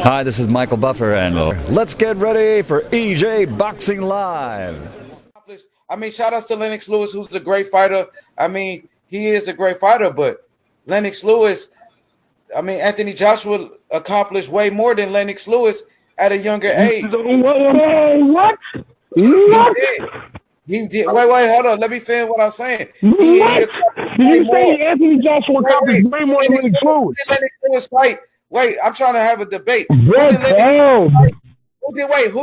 Hi, this is Michael Buffer, and let's get ready for EJ Boxing Live. I mean, shout outs to Lennox Lewis, who's a great fighter. I mean, he is a great fighter, but Lennox Lewis, I mean, Anthony Joshua accomplished way more than Lennox Lewis at a younger age. What? He did. Wait, hold on. Let me finish what I'm saying. What? You say Anthony Joshua accomplished way more than Lennox Lewis? Lennox Lewis fight? Wait, I'm trying to have a debate. Who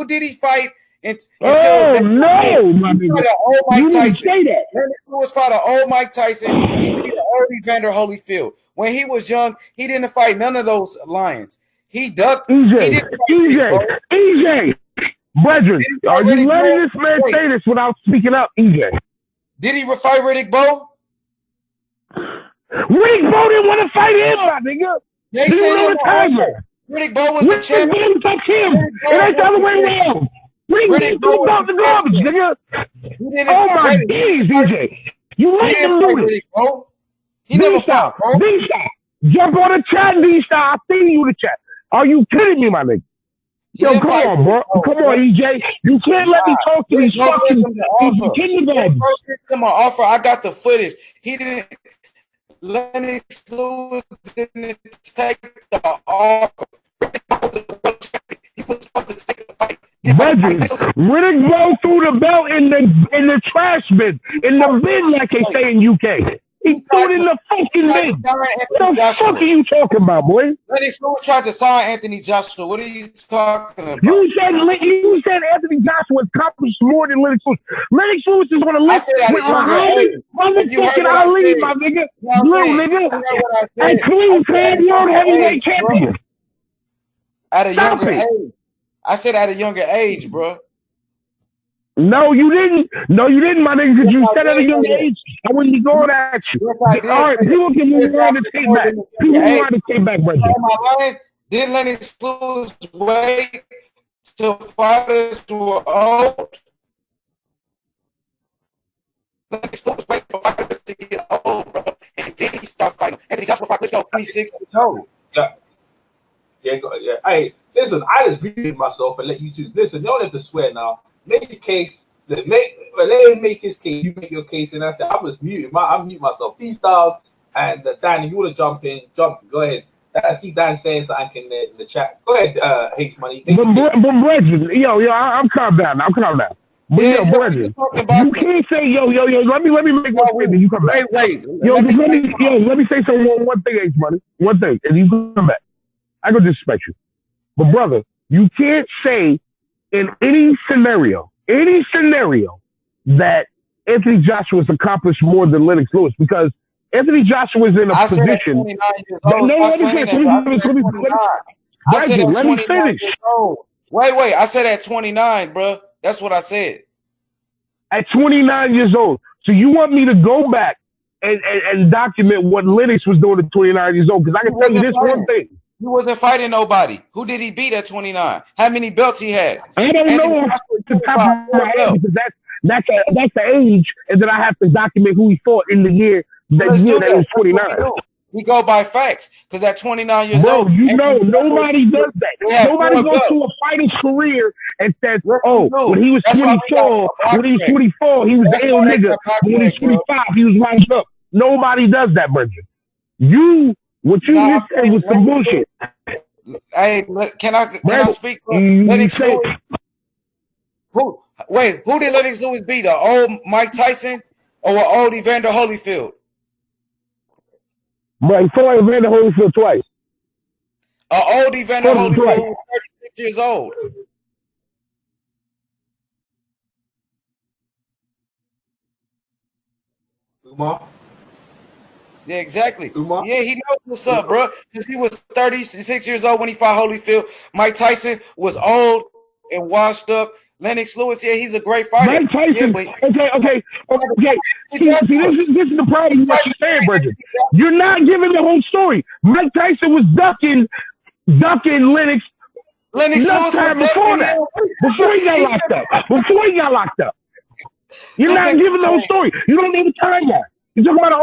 did he fight? Oh no, my nigga! You didn't say that. Lennox Lewis fought an old Mike Tyson. He beat an old Evander Holyfield. When he was young, he didn't fight none of those lions. He ducked. EJ, brethren, are you letting this man say this without speaking up, EJ? Did he fight Riddick Bowe? Riddick Bowe didn't want to fight him, my nigga. They said Riddick Bowe was the champion. Riddick Bowe touched him. It ain't the other way around. Riddick Bowe threw out the garbage, nigga. Oh my days, EJ. You let him do this. He never fought, bro. D-Style. Jump on the chat, D-Style. I see you in the chat. Are you kidding me, my nigga? Yo, come on, bro. Come on, EJ. You can't let me talk to these fucking kindergartens. Come on, offer. I got the footage. He didn't. Lennox Lewis didn't take the offer. He was supposed to take the fight. Riddick Bowe threw the belt in the trash bin, in the bin, like they say in UK. He threw it in the fucking bin. What the fuck are you talking about, boy? Lennox Lewis tried to sign Anthony Joshua. What are you talking about? You said Anthony Joshua accomplished more than Lennox Lewis. Lennox Lewis is on the list with motherfucking Ali, my nigga. Little nigga. And clean fan, world heavyweight champion. At a younger age. I said at a younger age, bro. No, you didn't. No, you didn't, my nigga, because you said at a young age, I wouldn't be going at you. All right, people can move around and take back. People move around and take back, brother. Didn't Lennox Lewis wait till fighters were old? Lennox Lewis waited for fighters to get old, bro. And then he started fighting. Anthony Joshua fought, let's go, 26 years old. Yeah. Hey, listen, I just muted myself and let you two. Listen, you don't have to swear now. Make your case. Let him make his case. You make your case, and I said I was muted. I mute myself. D-Styles and Dan, if you want to jump in, jump. Go ahead. I see Dan saying something in the chat. Go ahead, H Money. But brethren, I'm calm down. But brethren, you can't say yo. Let me make one thing, and you come back. Wait. Let me say one thing, H Money. One thing, and you come back. I go disrespect you, but brother, you can't say in any scenario that Anthony Joshua has accomplished more than Lennox Lewis, because Anthony Joshua is in a position. Let me finish. Wait. I said at 29, bro. That's what I said. At 29 years old. So you want me to go back and document what Lennox was doing at 29 years old? Because I can tell you this one thing. He wasn't fighting nobody. Who did he beat at 29? How many belts he had? I don't know off the top of my head, because that's the age, and then I have to document who he fought in the year that he was 29. We go by facts, because at 29 years old, nobody does that. Nobody goes to a fighter's career and says, when he was 24, he was the ill nigga. When he was 25, he was lined up. Nobody does that, Bridget. What you just said was some bullshit. Hey, can I speak? Lennox Lewis. Who did Lennox Lewis beat? The old Mike Tyson or an old Evander Holyfield? Right, he fought like Evander Holyfield twice. An old Evander Holyfield who was 36 years old. Umar? Yeah, exactly. Umar? Yeah, he knows what's up, bro. Because he was 36 years old when he fought Holyfield. Mike Tyson was old and washed up. Lennox Lewis, yeah, he's a great fighter. Mike Tyson, okay. See, this is the problem with what you're saying, Bridget. You're not giving the whole story. Mike Tyson was ducking Lennox Lewis time before that. Before he got locked up. You're not giving the whole story. You don't need to tell that. You're talking about an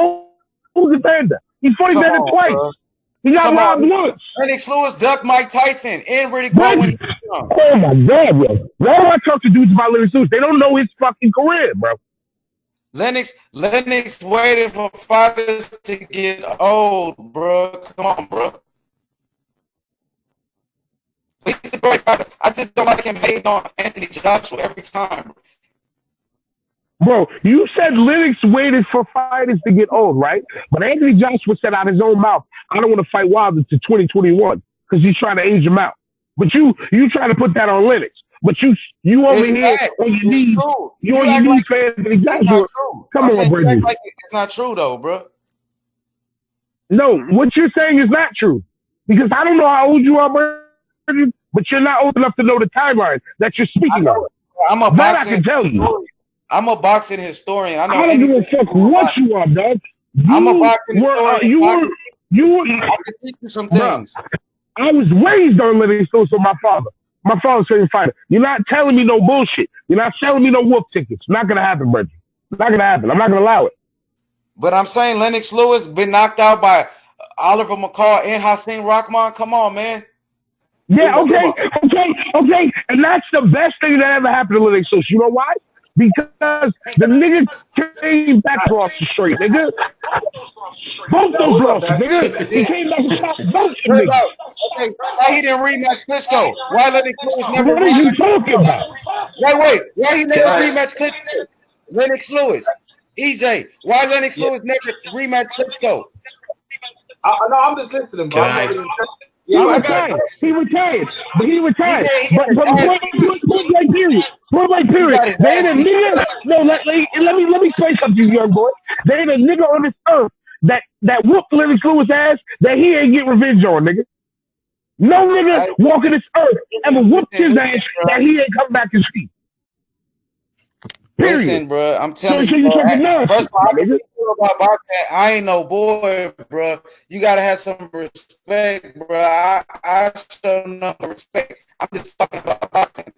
old defender. He fought Evander twice. He got robbed once. Lennox Lewis ducked Mike Tyson and Riddick Bowe when he was young. Oh my God, bro. Why do I talk to dudes about Lennox Lewis? They don't know his fucking career, bro. Lennox waited for fighters to get old, bro. Come on, bro. He's a great fighter. I just don't like him hating on Anthony Joshua every time. Bro, you said Lennox waited for fighters to get old, right? But Anthony Joshua said out his own mouth, I don't want to fight Wilder to 2021 because he's trying to age him out. But you trying to put that on Lennox. But you over here on your knees. You on your knees for Anthony Joshua. Come on, bro. It's not true, though, bro. No, what you're saying is not true. Because I don't know how old you are, bro, but you're not old enough to know the timeline that you're speaking of. I'm a that I can tell you. I'm a boxing historian. I don't give a fuck what you are, dog. I'm a boxing historian. I can teach you some things. I was raised on Lennox Lewis with my father. My father's favorite fighter. You're not telling me no bullshit. You're not selling me no wolf tickets. Not gonna happen, Reggie. Not gonna happen. I'm not gonna allow it. But I'm saying Lennox Lewis been knocked out by Oliver McCall and Hossein Rahman. Come on, man. Yeah, okay. And that's the best thing that ever happened to Lennox Lewis. You know why? Because the nigga came back off the straight, nigga. Both those losses, nigga. He came back and stopped both niggas. Okay, why he didn't rematch Klitschko? Why Lennox Lewis never? What are you talking about? Wait. Why he never rematched Klitschko? Lennox Lewis, EJ. Why Lennox Lewis never rematched Klitschko? No, I'm just listening, bro. He retired. But he retired. But point period. They ain't a nigga. No, let me say something to you, young boy. They ain't a nigga on this earth that whooped Lennox Lewis ass that he ain't get revenge on, nigga. No nigga walking this earth ever whooped his ass that he ain't come back and speak. Listen, bro, I'm telling you, first of all, about boxing, I ain't no boy, bro. You gotta have some respect, bro. I show no respect. I'm just talking about boxing.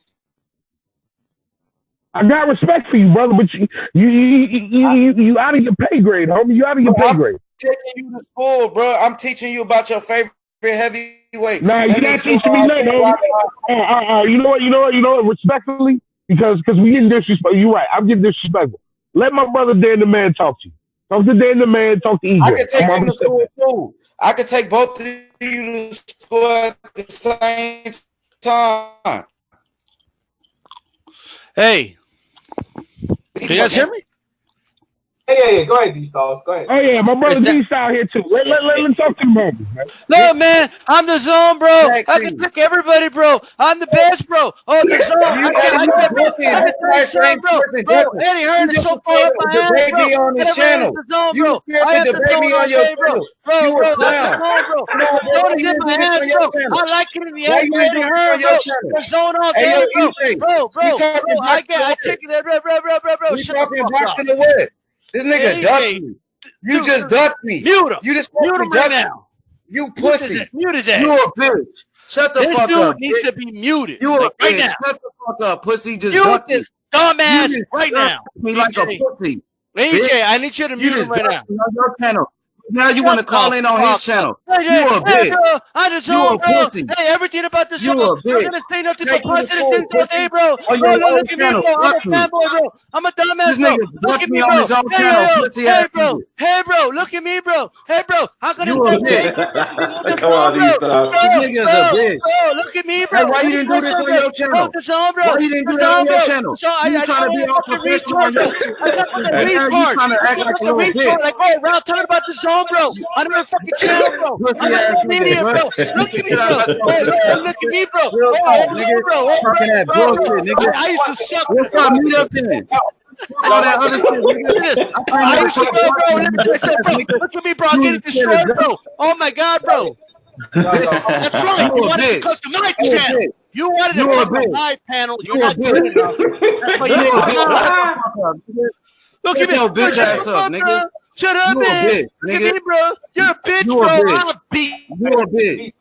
I got respect for you, brother, but you out of your pay grade, homie. You out of your pay grade. I'm taking you to school, bro. I'm teaching you about your favorite heavyweight. Nah, you're not teaching me nothing, homie. You know what? Respectfully. Because we getting disrespectful. You're right. I'm getting disrespectful. Let my brother Dan the Man talk to you. Talk to Dan the Man. Talk to EJ. I can take you to school too. I can take both of you to school at the same time. Hey, can you guys hear me? Yeah. Go ahead, D-Styles. Go ahead. Oh yeah, my brother D-Style here too. Let him talk to me, man. No, man, I'm the zone, bro. I can pick everybody, bro. I'm the best, bro. Oh, the zone. I can bro. Eddie Hearn is so far up my ass, bro. On his channel. Bro. I have the baby on your channel, bro. That's the zone, bro. The zone is in my hands, bro. I like it in the air, Eddie Hearn, bro. The zone all day, bro. Bro. I take it, bro. You talking boxing or what? This nigga ducked me. You just ducked me. Mute him. You just mute him right now. You pussy. Mute his ass. You a bitch. Shut the fuck up. This dude needs to be muted. You a bitch. Right now. Shut the fuck up, pussy. Just mute this dumbass right now. Me like a pussy. AJ, I need you to mute him right now. On your channel. Now you want to call in on his channel. You a bitch. Bro, I just you a pussy. Hey, everything about this show. I'm gonna say nothing but positive things all day, bro. Look at me, bro. I'm a fanboy, bro. I'm a dumbass, this nigga look at me, on his own channel. Hey, bro. Look at me, bro. Hey, bro. I'm gonna say come on, these stuff. This nigga's a bitch. Bro, look at me, bro. Hey, why you didn't do this on your channel? Why you didn't do that on your channel? You trying to be all professional on your channel? You trying to act like a bitch? Like, bro, we're not talking about the zone, bro. I'm a fucking channel, bro. I'm a comedian, bro. Look at me, bro. Look at me, bro. I used to suck. What's up? Meet up then. All that other shit, I used to bro. Look at me, bro. I'm getting destroyed, bro. Oh my god, bro. That's right. You wanted to come to my channel. You wanted to come to my panel. You're not good enough. Look at me, bitch ass up, nigga. Shut up, man. Look at me, bro. You're a bitch, bro. I'm a beat. You're a bitch.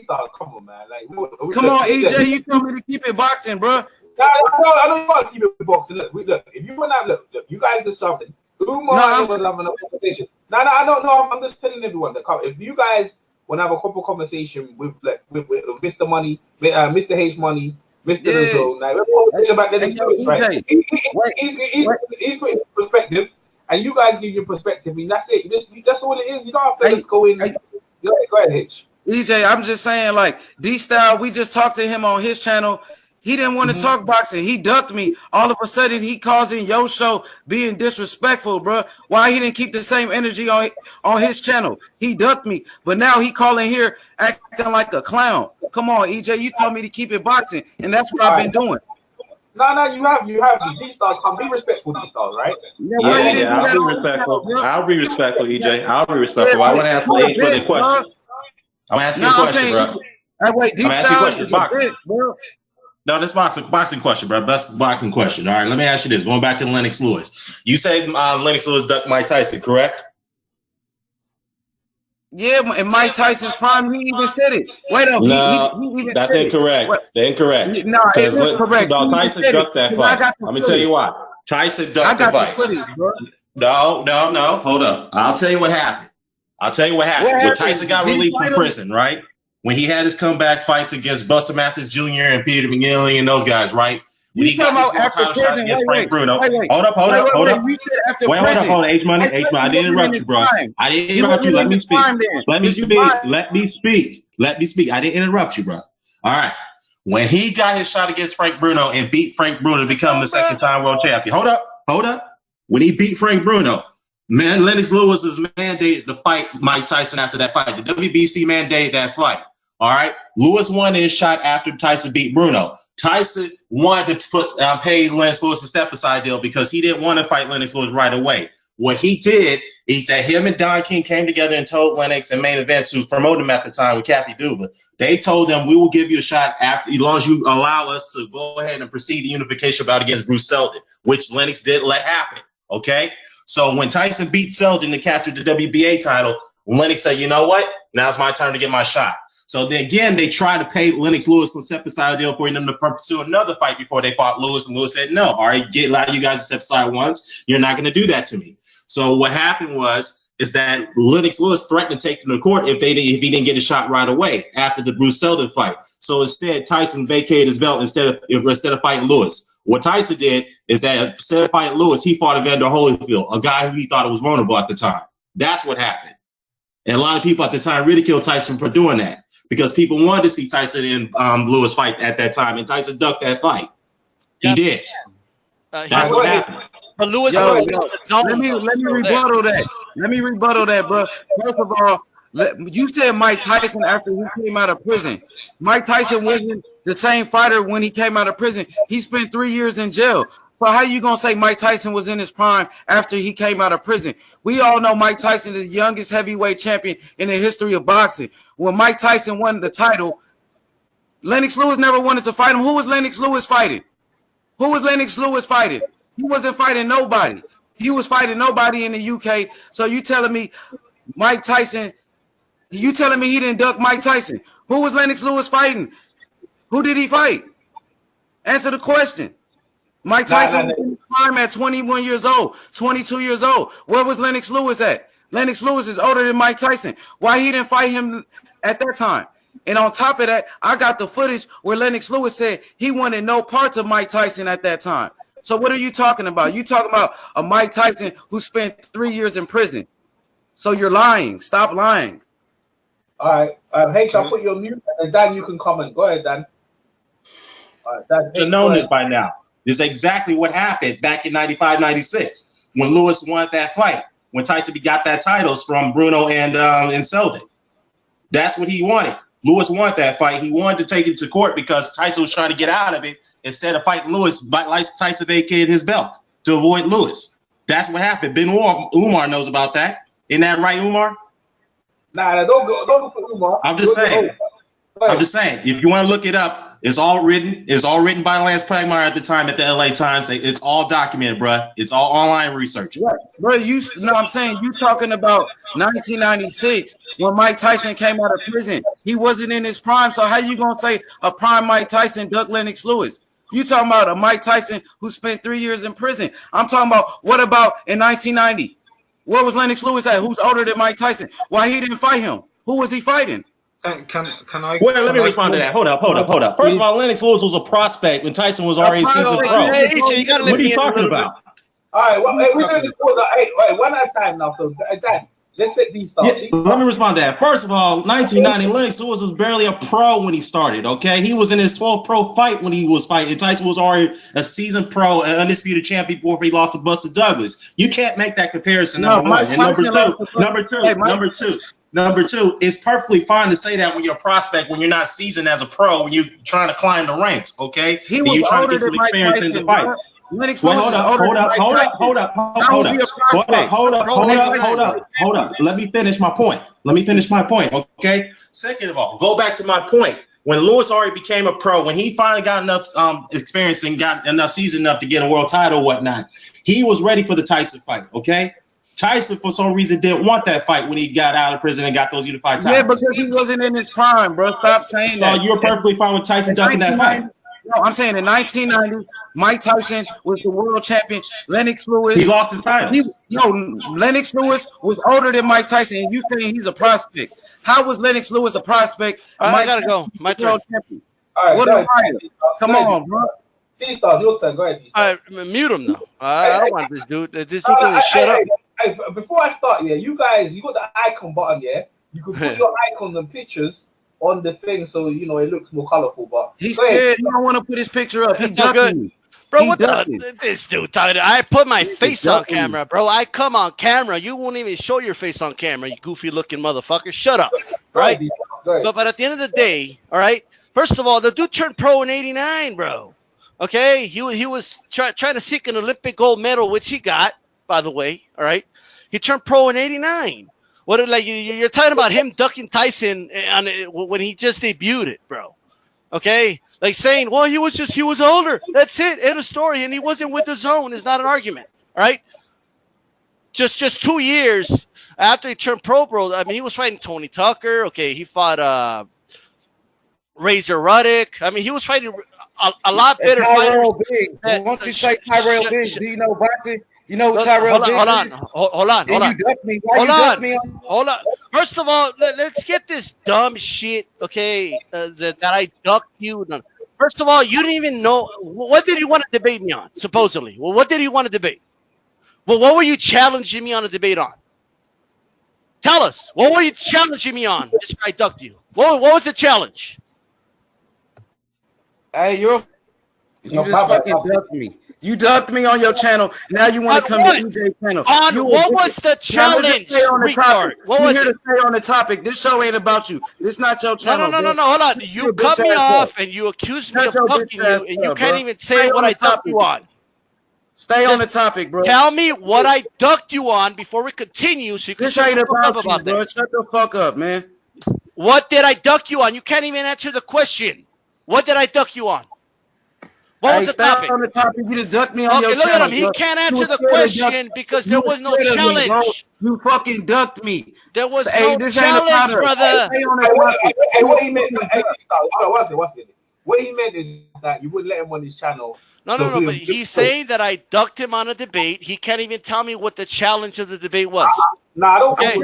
Come on, man. Like, come on, AJ. You told me to keep it boxing, bro. I don't want to keep it boxing. Look, if you went out, look, you guys did something. Umar was having a conversation. No, I'm just telling everyone that if you guys want to have a couple conversation with Mr. Money, Mr. H Money, Mr. Rizzo. Now, let's about Lennox Lewis, right? He's putting perspective, and you guys give your perspective, and that's it. That's all it is. You don't have to just go in. Go ahead, H. EJ, I'm just saying, like, Dstyle, we just talked to him on his channel. He didn't want to talk boxing. He ducked me. All of a sudden, he calls in your show being disrespectful, bro. Why he didn't keep the same energy on his channel? He ducked me. But now he calling here acting like a clown. Come on, EJ, you told me to keep it boxing, and that's what I've been doing. No, you have these stars. Come be respectful, these stars, right? Yeah, I'll be respectful. I'll be respectful, EJ. I'll be respectful. I want to ask H for the question. I'm asking you a question, bro. Wait, I'm asking you a question. Boxing. No, this boxing question, bro. Best boxing question. All right, let me ask you this. Going back to Lennox Lewis. You say Lennox Lewis ducked Mike Tyson, correct? Yeah, in Mike Tyson's prime, he even said it. Wait up. No, that's incorrect. They're incorrect. No, it is correct. No, Tyson ducked that fight. Let me tell you why. Tyson ducked the fight. No. Hold up. I'll tell you what happened. When Tyson got released from prison, right? When he had his comeback fights against Buster Matthews Jr. and Peter McGinley and those guys, right? When he got his title shots against Frank Bruno. Hold up. Wait, hold on, H Money. I didn't interrupt you, bro. I didn't interrupt you. Let me speak. Let me speak. I didn't interrupt you, bro. All right. When he got his shot against Frank Bruno and beat Frank Bruno to become the second-time world champion. Hold up. When he beat Frank Bruno, man, Lennox Lewis was mandated to fight Mike Tyson after that fight. The WBC mandated that fight. All right. Lewis won his shot after Tyson beat Bruno. Tyson wanted to pay Lennox Lewis a step-aside deal because he didn't want to fight Lennox Lewis right away. What he did, he said him and Don King came together and told Lennox and Main Events, who was promoting him at the time with Kathy Duba, they told them, we will give you a shot after, as long as you allow us to go ahead and proceed the unification bout against Bruce Seldon, which Lennox did let happen. Okay. So when Tyson beat Seldon to capture the WBA title, Lennox said, you know what? Now's my turn to get my shot. So then again, they tried to pay Lennox Lewis some step-aside deal for them to pursue another fight before they fought Lewis, and Lewis said, no, all right, allow you guys to step aside once. You're not going to do that to me. So what happened is that Lennox Lewis threatened to take them to court if he didn't get a shot right away after the Bruce Seldon fight. So instead, Tyson vacated his belt instead of fighting Lewis. What Tyson did is that instead of fighting Lewis, he fought Evander Holyfield, a guy who he thought was vulnerable at the time. That's what happened. And a lot of people at the time ridiculed Tyson for doing that, because people wanted to see Tyson and Lewis fight at that time, and Tyson ducked that fight. He did. That's what happened. But Lewis, let me rebuttal that. Let me rebuttal that, bro. First of all, you said Mike Tyson after he came out of prison. Mike Tyson wasn't the same fighter when he came out of prison. He spent 3 years in jail. So how you gonna say Mike Tyson was in his prime after he came out of prison? We all know Mike Tyson is the youngest heavyweight champion in the history of boxing. When Mike Tyson won the title, Lennox Lewis never wanted to fight him. Who was Lennox Lewis fighting? He wasn't fighting nobody. He was fighting nobody in the UK. So you telling me Mike Tyson, you telling me he didn't duck Mike Tyson? Who was Lennox Lewis fighting? Who did he fight? Answer the question. Mike Tyson was in his prime at 21 years old, 22 years old. Where was Lennox Lewis at? Lennox Lewis is older than Mike Tyson. Why he didn't fight him at that time? And on top of that, I got the footage where Lennox Lewis said he wanted no parts of Mike Tyson at that time. So what are you talking about? You talking about a Mike Tyson who spent 3 years in prison. So you're lying. Stop lying. All right. Hey, I'll put you on mute, and Dan, you can comment. Go ahead, Dan. All right, Dan. You know this by now. This is exactly what happened back in 95, 96 when Lewis won that fight, when Tyson got that titles from Bruno and Seldon. That's what he wanted. Lewis wanted that fight. He wanted to take it to court because Tyson was trying to get out of it. Instead of fighting Lewis, Tyson vacated his belt to avoid Lewis. That's what happened. Ben Umar knows about that. Isn't that right, Umar? Nah, don't go for Umar. I'm just saying. If you want to look it up, it's all written. It's all written by Lance Pragmeyer at the time at the LA Times. It's all documented, bro. It's all online research. Right. Bro, I'm saying you talking about 1996 when Mike Tyson came out of prison. He wasn't in his prime. So how you gonna say a prime Mike Tyson ducked Lennox Lewis? You talking about a Mike Tyson who spent 3 years in prison. I'm talking about what about in 1990? Where was Lennox Lewis at? Who's older than Mike Tyson? Why he didn't fight him? Who was he fighting? Can I? Well, let me respond to that. Hold up. First of all, Lennox Lewis was a prospect when Tyson was already a seasoned pro. What are you talking about? All right, well, hey, we're doing this for the one at a time now. So, Dan, let's take these thoughts. Yeah, let me respond to that. First of all, 1990, Lennox Lewis was barely a pro when he started, okay? He was in his 12th pro fight when he was fighting. Tyson was already a seasoned pro, an undisputed champion before he lost to Buster Douglas. You can't make that comparison, number one. And number two, it's perfectly fine to say that when you're a prospect, when you're not seasoned as a pro, when you're trying to climb the ranks, okay? He and was you're trying to older get some than Mike experience Tyson, in the fights. Lennox Well, Lewis hold up. Let me finish my point. Okay. Second of all, go back to my point. When Lewis already became a pro, when he finally got enough experience and got enough season enough to get a world title or whatnot, he was ready for the Tyson fight. Okay. Tyson, for some reason, didn't want that fight when he got out of prison and got those unified titles. Yeah, because he wasn't in his prime, bro. Stop saying that. So you're perfectly fine with Tyson ducking that fight. No, I'm saying in 1990, Mike Tyson was the world champion. Lennox Lewis, he lost his title. Lennox Lewis was older than Mike Tyson, and you saying he's a prospect. How was Lennox Lewis a prospect? I gotta go. My turn. All right, what come on, bro. These thoughts, your turn. Go ahead. All right, mute him though. I don't want this dude. This dude doesn't shut up. Before I start, you guys, you got the icon button, You can put your icons and pictures on the thing, so it looks more colorful. But he's scared. He don't want to put his picture up. He's ducking. Bro, what this dude talking? I put my face on camera, bro. I come on camera. You won't even show your face on camera, you goofy looking motherfucker. Shut up, right? But at the end of the day, all right. First of all, the dude turned pro in '89, bro. Okay, he was trying to seek an Olympic gold medal, which he got, by the way. All right, he turned pro in '89. What you're talking about him ducking Tyson when he just debuted it, bro? Okay, like saying, well, he was older. That's it. End of story. And he wasn't with the DAZN. It's not an argument. All right. Just 2 years after he turned pro, bro. I mean, he was fighting Tony Tucker. Okay, he fought Razor Ruddock. I mean, he was fighting a lot better fighters. Once you say Tyrell Biggs, do you know boxing? You know who Tyrell Biggs is? Hold on. Hold on. First of all, let's get this dumb shit, okay, that I ducked you. First of all, you didn't even know. What did you want to debate me on, supposedly? Well, what did you want to debate? Well, what were you challenging me on a debate on? Tell us. What were you challenging me on? This guy ducked you. What was the challenge? Hey, you just fucking ducked me. You ducked me on your channel. Now you want to come to EJ channel. What was the challenge? What was here to stay on the topic? This show ain't about you. This not your channel. No. Hold on. You cut me off and you accused me of ducking you, and you can't even say what I ducked you on. Stay on the topic, bro. Tell me what I ducked you on before we continue, so you can shut the fuck up about that. Bro. Shut the fuck up, man. What did I duck you on? You can't even answer the question. What did I duck you on? What was the topic? On the topic? You just ducked me on your channel. Look at him. He can't answer the question because there was no challenge. You fucking ducked me. There was no challenge, brother. What he meant? What he meant is that you wouldn't let him on his channel. No. But he's saying that I ducked him on a debate. He can't even tell me what the challenge of the debate was. No, I don't. Okay.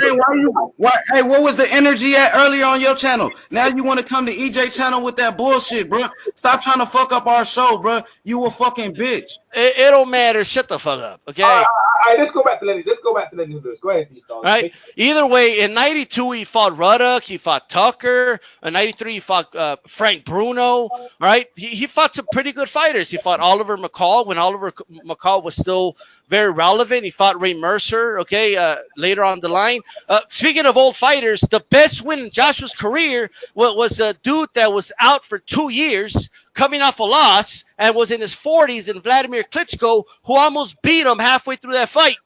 Hey, what was the energy at earlier on your channel? Now you want to come to EJ channel with that bullshit, bro? Stop trying to fuck up our show, bro. You a fucking bitch. It don't matter. Shut the fuck up, okay? All right, let's go back to Lenny. Let's go back to Lenny Lewis. Go ahead, Dstyle. All right. Either way, in '92 he fought Ruddock. He fought Tucker. In '93 he fought Frank Bruno. All right. He fought some pretty good fighters. He fought Oliver McCall when Oliver McCall was still very relevant. He fought Ray Mercer. Okay. Later on the line. Speaking of old fighters, the best win in Joshua's career was a dude that was out for 2 years, coming off a loss, and was in his 40s, in Vladimir Klitschko, who almost beat him halfway through that fight.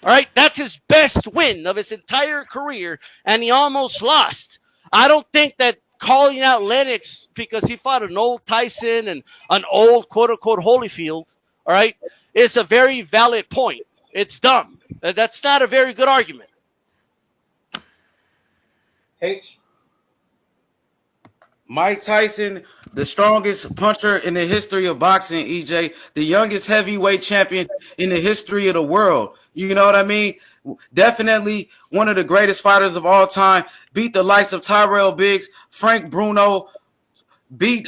All right, that's his best win of his entire career, and he almost lost. I don't think that calling out Lennox because he fought an old Tyson and an old quote-unquote Holyfield, all right, is a very valid point. It's dumb. That's not a very good argument. H. Mike Tyson the strongest puncher in the history of boxing, EJ, the youngest heavyweight champion in the history of the world. You know what I mean? Definitely one of the greatest fighters of all time. Beat the likes of Tyrell Biggs, Frank Bruno, beat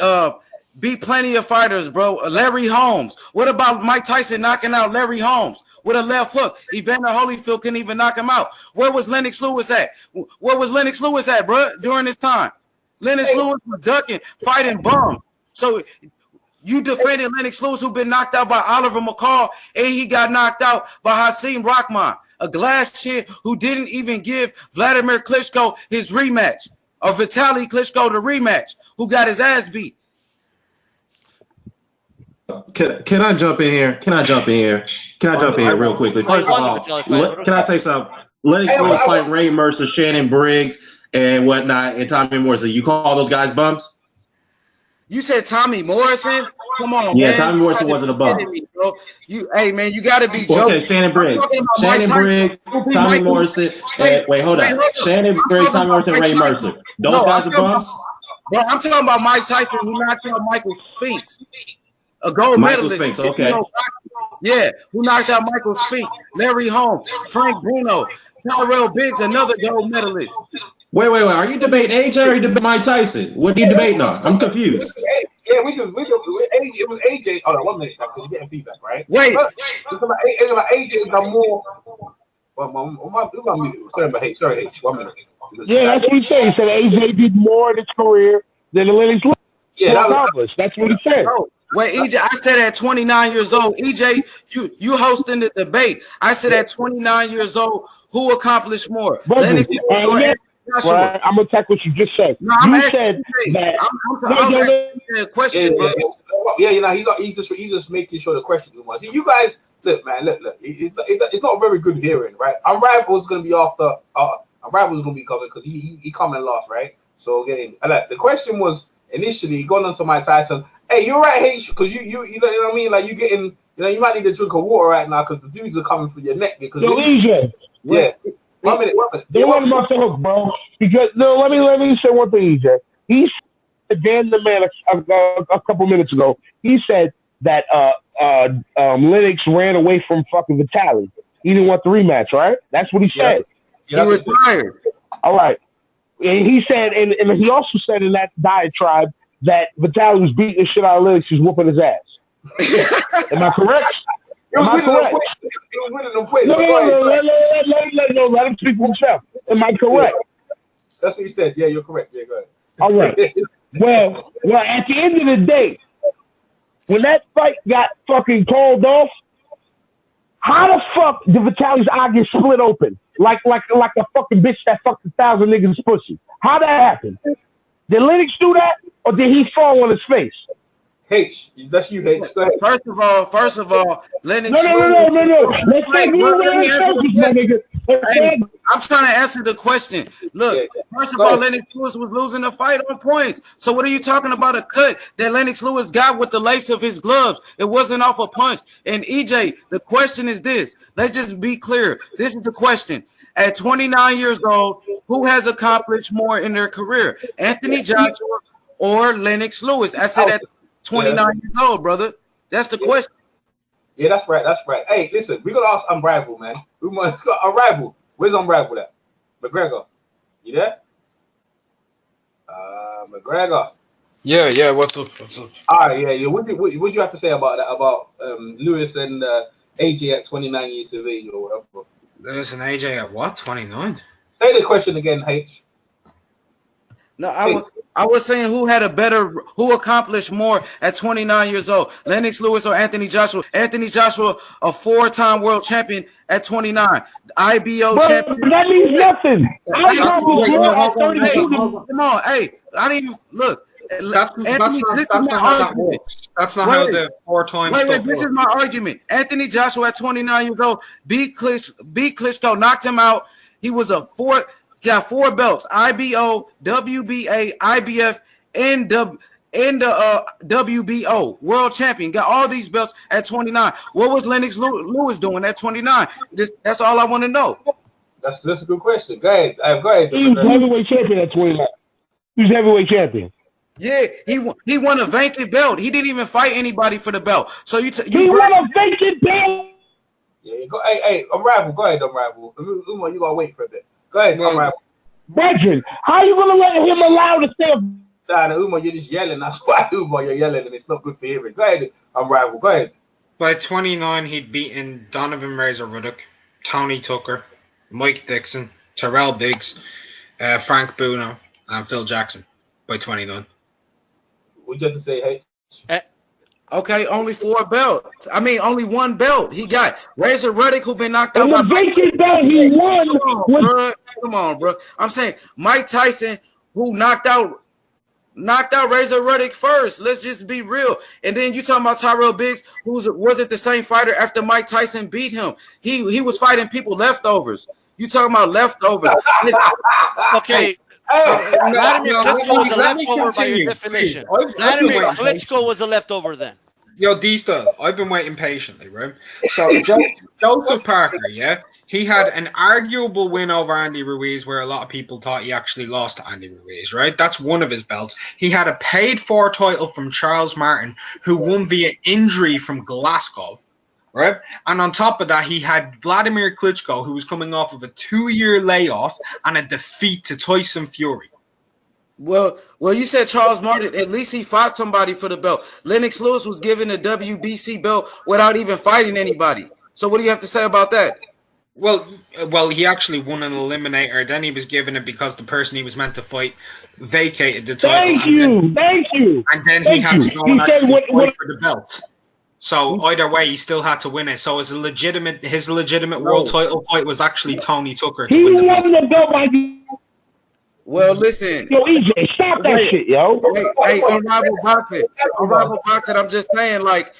plenty of fighters, bro. Larry Holmes. What about Mike Tyson knocking out Larry Holmes with a left hook? Evander Holyfield couldn't even knock him out. Where was Lennox Lewis at? Where was Lennox Lewis at, bro, during this time? Lennox Lewis was ducking, fighting bums. So you defended Lennox Lewis, who been knocked out by Oliver McCall, and he got knocked out by Hasim Rahman, a glass shit who didn't even give Vladimir Klitschko his rematch, or Vitaly Klitschko the rematch, who got his ass beat. Can I jump in here? Can I jump in here real quickly? First of all, can I say something? Lennox Lewis fighting Ray Mercer, Shannon Briggs, and whatnot, and Tommy Morrison. You call those guys bumps? You said Tommy Morrison? Come on, yeah, man. Tommy Morrison wasn't a bump. Hey, man, you got to be joking. Okay, Shannon Briggs, Tommy Morrison. Wait, hold up. Shannon Briggs, Tommy Morrison, Ray Mercer. Those guys are bumps? Bro, I'm talking about Mike Tyson, who knocked out Michael Spinks. A gold medalist. Spinks, okay. Yeah, who knocked out Michael Spinks, Larry Holmes, Frank Bruno, Tyrell Biggs, another gold medalist. Wait. Are you debating AJ or are you debating Mike Tyson? What are you debating on? I'm confused. Yeah, we do. It was AJ. Hold on 1 minute, because you're getting feedback, right? Wait. It's like AJ got more. Sorry, H. 1 minute. Yeah, that's what he said. He said AJ did more in his career than the Lennox Lewis. Yeah, that's what he said. Bro, wait, EJ, I said at 29 years old, EJ, you hosting the debate. I said at 29 years old, who accomplished more? Lennox Right, I'm gonna attack what you just said. No, you said that. I'm question. Yeah, you know, he's just making sure the question is one. See, you guys, look, man, look. It's not very good hearing, right? Unrivaled is gonna be after. Unrivaled is gonna be coming because he coming last, right? So again, the question was initially going on to Mike Tyson. Hey, you're right, H, because you know what I mean. Like you getting, you know, you might need a drink of water right now because the dudes are coming for your neck. Because EJ, yeah. 1 minute. Don't let him off the hook, bro. Because let me say one thing, EJ. He said, Dan the man a couple minutes ago. He said that Lennox ran away from fucking Vitaly. He didn't want the rematch, right? That's what he said. He retired. All right. And he said, and he also said in that diatribe that Vitaly was beating the shit out of Lennox. He's whooping his ass. Am I correct? Am I correct? No, let him speak for himself. Am I correct? That's what he said. Yeah, you're correct. Yeah, go ahead. All right. Well, at the end of the day, when that fight got fucking called off, how the fuck did Vitaly's eye get split open? Like a fucking bitch that fucked 1,000 niggas pussy. How that happen? Did Lennox do that, or did he fall on his face? H, that's you, H. Go ahead. First of all, Lennox. No. Let's take my nigga. I'm trying to answer the question. Look, first of all, Lennox Lewis was losing the fight on points. So what are you talking about a cut that Lennox Lewis got with the lace of his gloves? It wasn't off a punch. And EJ, the question is this. Let's just be clear. This is the question. At 29 years old, who has accomplished more in their career? Anthony Joshua or Lennox Lewis? I said at 29 years old, brother. That's the question. Yeah, that's right. Hey, listen, we're gonna ask Unrivaled, man. We want Unrivaled. Where's Unrivaled at? McGregor, you there? McGregor. Yeah. What's up? All right, yeah. What you have to say about that? About Lewis and AJ at 29 years of age or whatever? Lewis and AJ at what? 29? Say the question again, H. No, I was saying who accomplished more at 29 years old, Lennox Lewis or Anthony Joshua? Anthony Joshua, a 4-time world champion at 29, IBO champion. That means nothing. Come on, hey, I didn't even look. That's not how that works. That's not how the 4 times. Wait, this is my argument. Anthony Joshua at 29 years old beat Klitschko, knocked him out. He was got 4 belts: IBO, WBA, IBF, and the WBO world champion. Got all these belts at 29. What was Lennox Lewis doing at 29? That's all I want to know. That's a good question. Go ahead. Go ahead. He was heavyweight champion at 29. He was heavyweight champion. Yeah, he won a vacant belt. He didn't even fight anybody for the belt. So he won a vacant belt. Yeah, go. Hey, Unrivaled. Go ahead, Unrivaled. Umar, you gotta wait for a bit. Go ahead, Unrivaled. Brethren, how you gonna let him allow to stay? Nah, Umar, you're just yelling. That's why, Umar, you're yelling, and it's not good for hearing. Go ahead, Unrivaled. Go ahead. By 29, he'd beaten Donovan Razor Ruddock, Tony Tucker, Mike Dixon, Terrell Biggs, Frank Bruno, and Phil Jackson. By 29. What you have to say, hey? Okay, only 4 belts. I mean, only 1 belt. He got Razor Ruddock, who been knocked out. And the vacant belt he won. Come on, bro. I'm saying Mike Tyson, who knocked out Razor Ruddock first. Let's just be real. And then you talking about Tyrell Biggs, who wasn't the same fighter after Mike Tyson beat him. He was fighting people leftovers. You talking about leftovers? Okay. Vladimir Klitschko was a leftover by your definition. Vladimir Klitschko was a leftover then. Yo, Dstyle, I've been waiting patiently, right? So Joseph Parker, yeah, he had an arguable win over Andy Ruiz, where a lot of people thought he actually lost to Andy Ruiz, right? That's one of his belts. He had a paid-for title from Charles Martin, who won via injury from Glasgow, right? And on top of that, he had Vladimir Klitschko, who was coming off of a 2-year layoff and a defeat to Tyson Fury. Well, you said Charles Martin. At least he fought somebody for the belt. Lennox Lewis was given a WBC belt without even fighting anybody. So what do you have to say about that? Well, he actually won an eliminator. Then he was given it because the person he was meant to fight vacated the title. Thank you. And then he had to go and actually fight for the belt. So either way, he still had to win it. So his legitimate world title fight was actually Tony Tucker. He won the belt by. Well, listen. Yo, EJ, stop that shit, yo. Hey, Unrivaled Boxing. I'm just saying, like,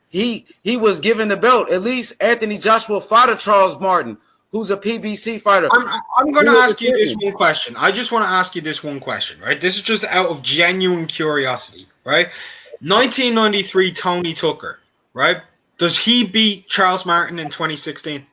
he was given the belt. At least Anthony Joshua fought a Charles Martin, who's a PBC fighter. I'm going to ask you this one question. I just want to ask you this one question, right? This is just out of genuine curiosity, right? 1993 Tony Tucker, right? Does he beat Charles Martin in 2016?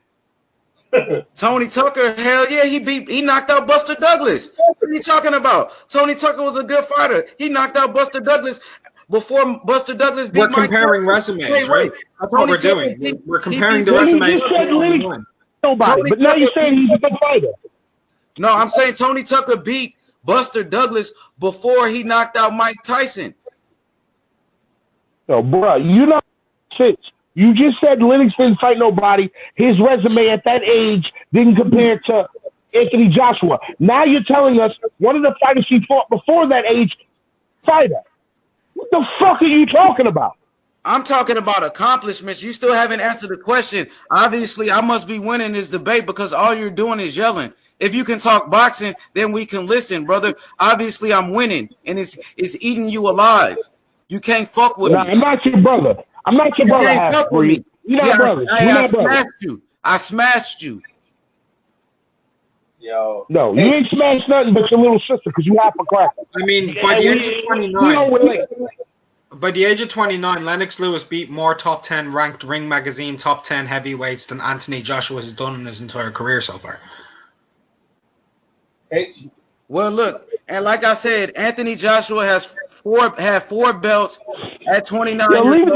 Tony Tucker, hell yeah, he knocked out Buster Douglas. What are you talking about? Tony Tucker was a good fighter. He knocked out Buster Douglas before Buster Douglas beat Mike. We're comparing resumes, right? That's what we're doing. We're comparing the resumes. Nobody, but now you're saying he's a good fighter. No, I'm saying Tony Tucker beat Buster Douglas before he knocked out Mike Tyson. So, bro, you know shit. You just said Lennox didn't fight nobody. His resume at that age didn't compare to Anthony Joshua. Now you're telling us one of the fighters he fought before that age fighter. What the fuck are you talking about? I'm talking about accomplishments. You still haven't answered the question. Obviously, I must be winning this debate because all you're doing is yelling. If you can talk boxing, then we can listen, brother. Obviously, I'm winning, and it's eating you alive. You can't fuck with me. I'm not your brother. I'm not your brother. Can't fuck with me. You're not brothers. I smashed you. Yo. No, you ain't smashed nothing but your little sister because you half a cracker. I mean, by the age of 29. By the age of 29, Lennox Lewis beat more top 10 ranked Ring Magazine top 10 heavyweights than Anthony Joshua has done in his entire career so far. Well, look, and like I said, Anthony Joshua had 4 belts at 29. Yo, leave it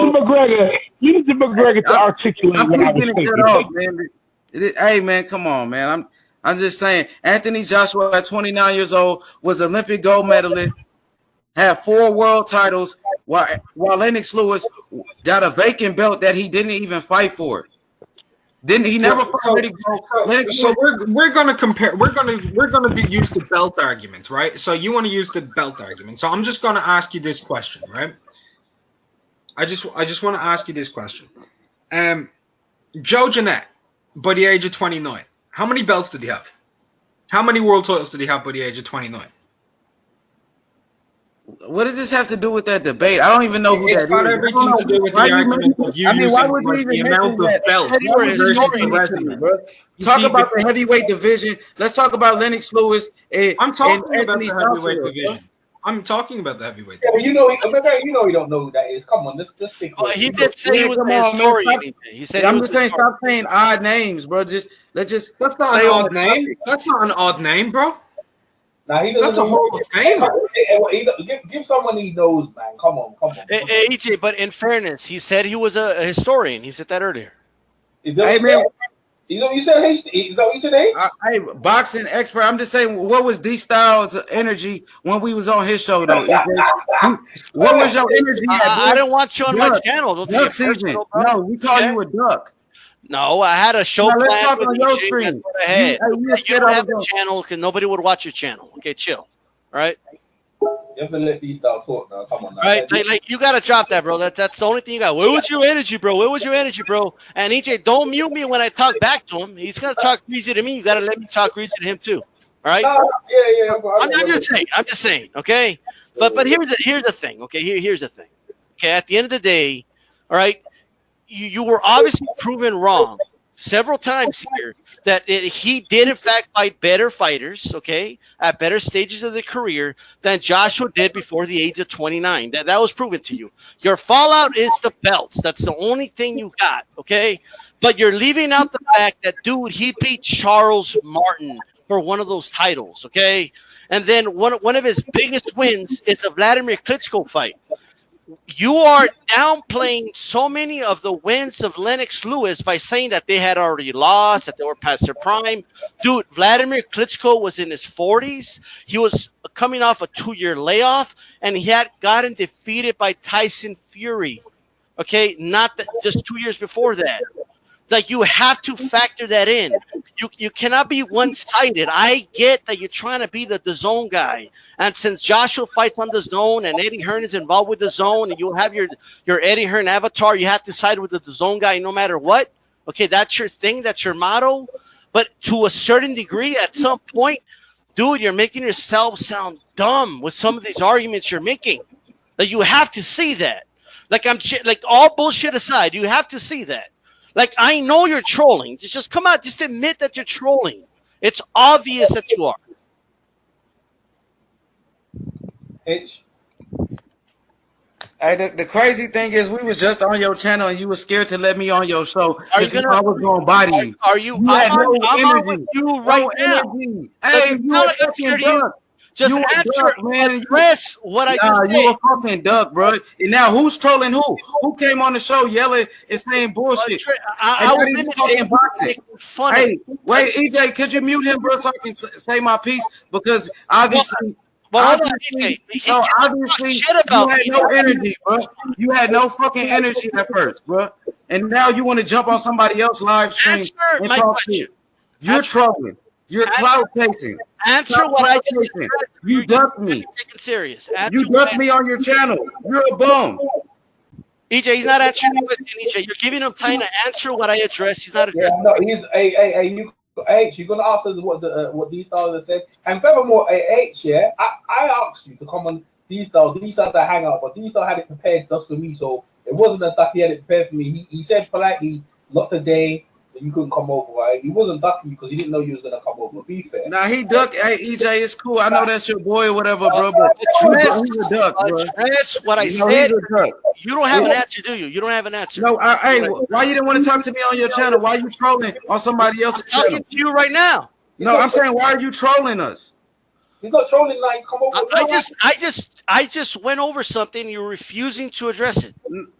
to McGregor to articulate what I was thinking. Man. Hey, man, come on, man. I'm just saying, Anthony Joshua at 29 years old was Olympic gold medalist, had 4 world titles, while Lennox Lewis got a vacant belt that he didn't even fight for. Didn't he never fought? So we're gonna compare. We're gonna use the belt argument, right? So you want to use the belt argument. So I'm just gonna ask you this question, right? I just want to ask you this question. Joe Jeanette, by the age of 29, how many belts did he have? How many world titles did he have by the age of 29? What does this have to do with that debate? I don't even know who that is. It's got everything to do with the argument of you using the amount of belts. Talk about the heavyweight division. Let's talk about Lennox Lewis. I'm talking about the heavyweight division. I'm talking about the heavyweight. Yeah, but you know he don't know who that is. Come on, let's think. He did say he was a historian. He said I'm just saying, stop saying odd names, bro. That's not an odd name. That's not an odd name, bro. Now he doesn't. That's a Hall of Famer. Give someone he knows, man. Come on. Hey, EJ, but in fairness, he said he was a historian. He said that earlier. Hey man, you said H. Is that what you said? Hey, boxing expert. I'm just saying, what was Dstyle's energy when we was on his show though? What was your energy? I didn't want you on my channel. Don't duck season. No, we call you a duck. No, I had a show let's plan talk with on your EJ. screen. That's what I had. You don't have a dog. channel because nobody would watch your channel. Okay, chill. All right. You have to let Dstyle talk now. Come on now. Right, like you gotta drop that, bro. That's the only thing you got. Where was your energy, bro? Where was your energy, bro? And EJ, don't mute me when I talk back to him. He's gonna talk greasy to me. You gotta let me talk greasy to him too. All right? Yeah. I'm just saying. Okay. But here's the thing. Okay. Here's the thing. Okay. At the end of the day, all right, you were obviously proven wrong several times here that he did in fact fight better fighters, okay, at better stages of their career than Joshua did before the age of 29. That was proven to you. Your fallout is the belts. That's the only thing you got, okay? But you're leaving out the fact that, dude, he beat Charles Martin for one of those titles, okay? And then one of his biggest wins is a Vladimir Klitschko fight. You are downplaying so many of the wins of Lennox Lewis by saying that they had already lost, that they were past their prime. Dude, Vladimir Klitschko was in his 40s. He was coming off a 2-year layoff, and he had gotten defeated by Tyson Fury. Okay, not just 2 years before that. Like, you have to factor that in. You cannot be one-sided. I get that you're trying to be the DAZN guy. And since Joshua fights on the DAZN and Eddie Hearn is involved with the DAZN and you have your Eddie Hearn avatar, you have to side with the DAZN guy no matter what. Okay, that's your thing. That's your motto. But to a certain degree, at some point, dude, you're making yourself sound dumb with some of these arguments you're making. Like, you have to see that. Like, all bullshit aside, you have to see that. Like, I know you're trolling. Just come out. Just admit that you're trolling. It's obvious that you are. H. Hey, the crazy thing is, we was just on your channel and you were scared to let me on your show. Are you gonna? I was gonna body you. Are you? You had no I'm on with energy. you right now. Hey, you a fucking duck. Just you answer, man. Address what I just said. You a fucking duck, bro. And now who's trolling who? Who came on the show yelling and saying bullshit? I was in talking boxing. Hey, wait, EJ, could you mute him, bro, so I can say my piece? Because obviously, obviously you had no energy, bro. You had no fucking energy at first, bro. And now you want to jump on somebody else's live stream and talk shit. You're trolling. You're cloud chasing. Answer what I just said. You ducked me. Take it serious. You ducked me on your channel. You're a bum. EJ, he's not answering the question, EJ. You're giving him time to answer what I addressed. He's not addressing. Yeah, no, he's you're gonna ask us what Dstyle has said. And furthermore, H, yeah, I asked you to come on Dstyle to hang out, but Dstyle had it prepared just for me, so it wasn't that he had it prepared for me. He said politely, not today. You couldn't come over, right? He wasn't ducking you because he didn't know you was gonna come over. Be fair. Nah, he ducked. Hey, EJ, it's cool. I know that's your boy or whatever, bro. But he's a duck, bro. That's what I said. You don't have an answer, do you? You don't have an answer. No, hey, why you didn't want to talk to me on your channel? Why you trolling on somebody else's channel? I'm talking to you right now. No, I'm saying, why are you trolling us? He's not trolling lines. Come over. I just went over something. You're refusing to address it.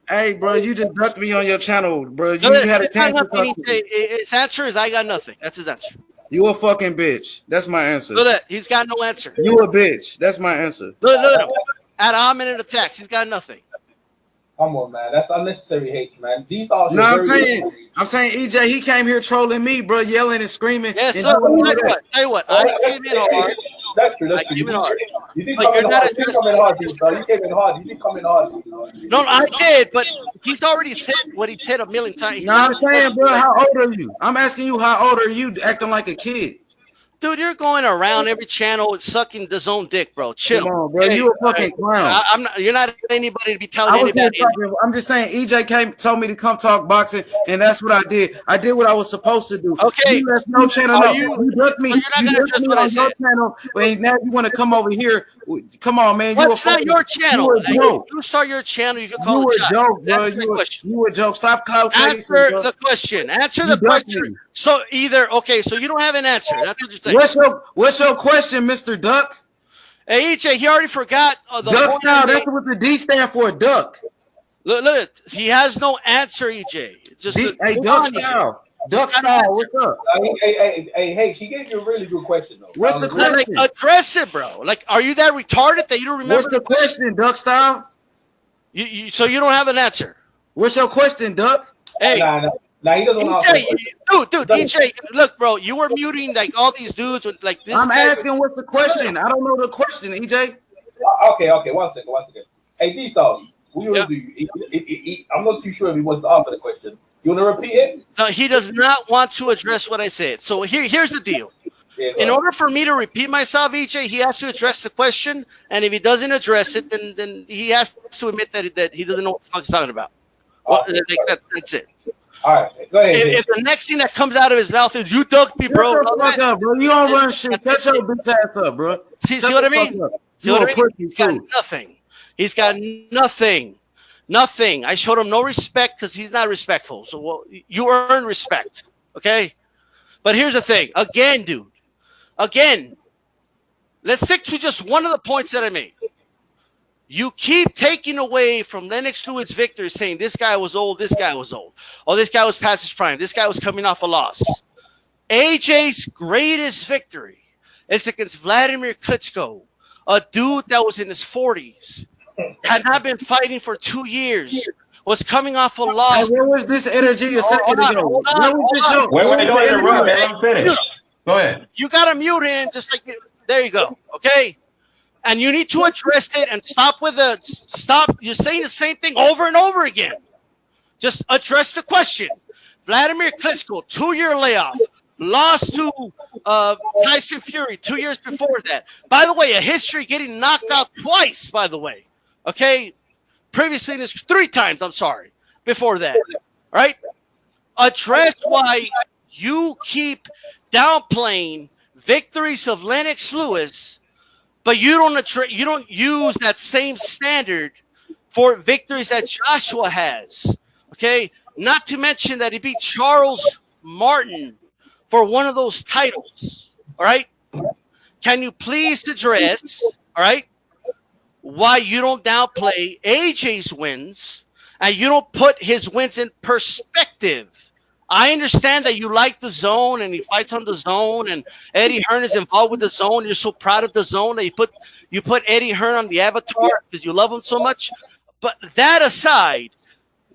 Hey, bro, you just ducked me on your channel, bro. You had a chance to talk to me. His answer is I got nothing. That's his answer. You a fucking bitch. That's my answer. Look, he's got no answer. You a bitch. That's my answer. Look. At a minute attacks, he's got nothing. Come on, man. That's unnecessary hate, man. These stars. No, I'm saying, EJ, he came here trolling me, bro, yelling and screaming. Yes, and tell you what. I came in hard. That's true. I came in hard. You did come in hard. You did come in hard, Dstyle. You came in hard. You did come in hard. No, I did, but he's already said what he said a million times. No, I'm saying, bro, how old are you? I'm asking you, how old are you acting like a kid? Dude, you're going around every channel and sucking DAZN dick, bro. Chill. Come on, bro. Hey, you a fucking clown. I'm not. You're not anybody to be telling anybody. I'm just saying, EJ told me to come talk boxing, and that's what I did. I did what I was supposed to do. Okay. You left no channel. You ducked me. So you're not ducked me on your channel. Wait, now you want to come over here? Come on, man. What's not your channel? You start your channel. You can call it a joke, bro. You a joke. Stop cloud chasing. Answer the question. Answer the question. So either so you don't have an answer. That's what you're saying. What's your question, Mr. Duck? Hey, EJ, he already forgot the Duck style. That's what the D stand for. Duck. Look, he has no answer, EJ. Just hey, duck style. Duck style. What's up? Hey, she gave you a really good question though. What's the question? Like, address it, bro. Like, are you that retarded that you don't remember? What's the question, Duck style? So you don't have an answer. What's your question, Duck? Hey, nah, he doesn't know. Dude, EJ, look, bro, you were muting like all these dudes with like this. I'm asking what's the question. I don't know the question, EJ. Okay, one second. Hey, Dstyle, what you want to do? I'm not too sure if he wants to answer the question. You want to repeat it? No, he does not want to address what I said. So here's the deal. Yeah, in order for me to repeat myself, EJ, he has to address the question, and if he doesn't address it, then he has to admit that he doesn't know what the fuck he's talking about. Well, that's it. All right, go ahead. If the next thing that comes out of his mouth is "you ducked me, bro," Shut the fuck up, bro. You don't run shit. Catch your bitch ass up, bro. See what I mean? He's got nothing. He's got nothing. Nothing. I showed him no respect because he's not respectful. So you earn respect, okay? But here's the thing. Again, dude. Again, let's stick to just one of the points that I made. You keep taking away from Lennox Lewis' victory, saying this guy was old, this guy was old. Oh, this guy was past his prime. This guy was coming off a loss. AJ's greatest victory is against Vladimir Klitschko, a dude that was in his 40s, had not been fighting for 2 years, was coming off a loss. Where was this energy a second ago? Wait, don't interrupt, man. I'm finished. Go ahead. You got to mute him just like there you go, okay? And you need to address it and stop. You're saying the same thing over and over again. Just address the question. Vladimir Klitschko, 2-year layoff, lost to Tyson Fury 2 years before that. By the way, a history getting knocked out twice, by the way. Okay? Previously, this 3 times, I'm sorry, before that. All right? Address why you keep downplaying victories of Lennox Lewis, but you don't use that same standard for victories that Joshua has. Okay? Not to mention that he beat Charles Martin for one of those titles. All right? Can you please address, all right, why you don't downplay AJ's wins and you don't put his wins in perspective? I understand that you like the zone and he fights on the zone and Eddie Hearn is involved with the zone. You're so proud of the zone that you put Eddie Hearn on the avatar because you love him so much. But that aside,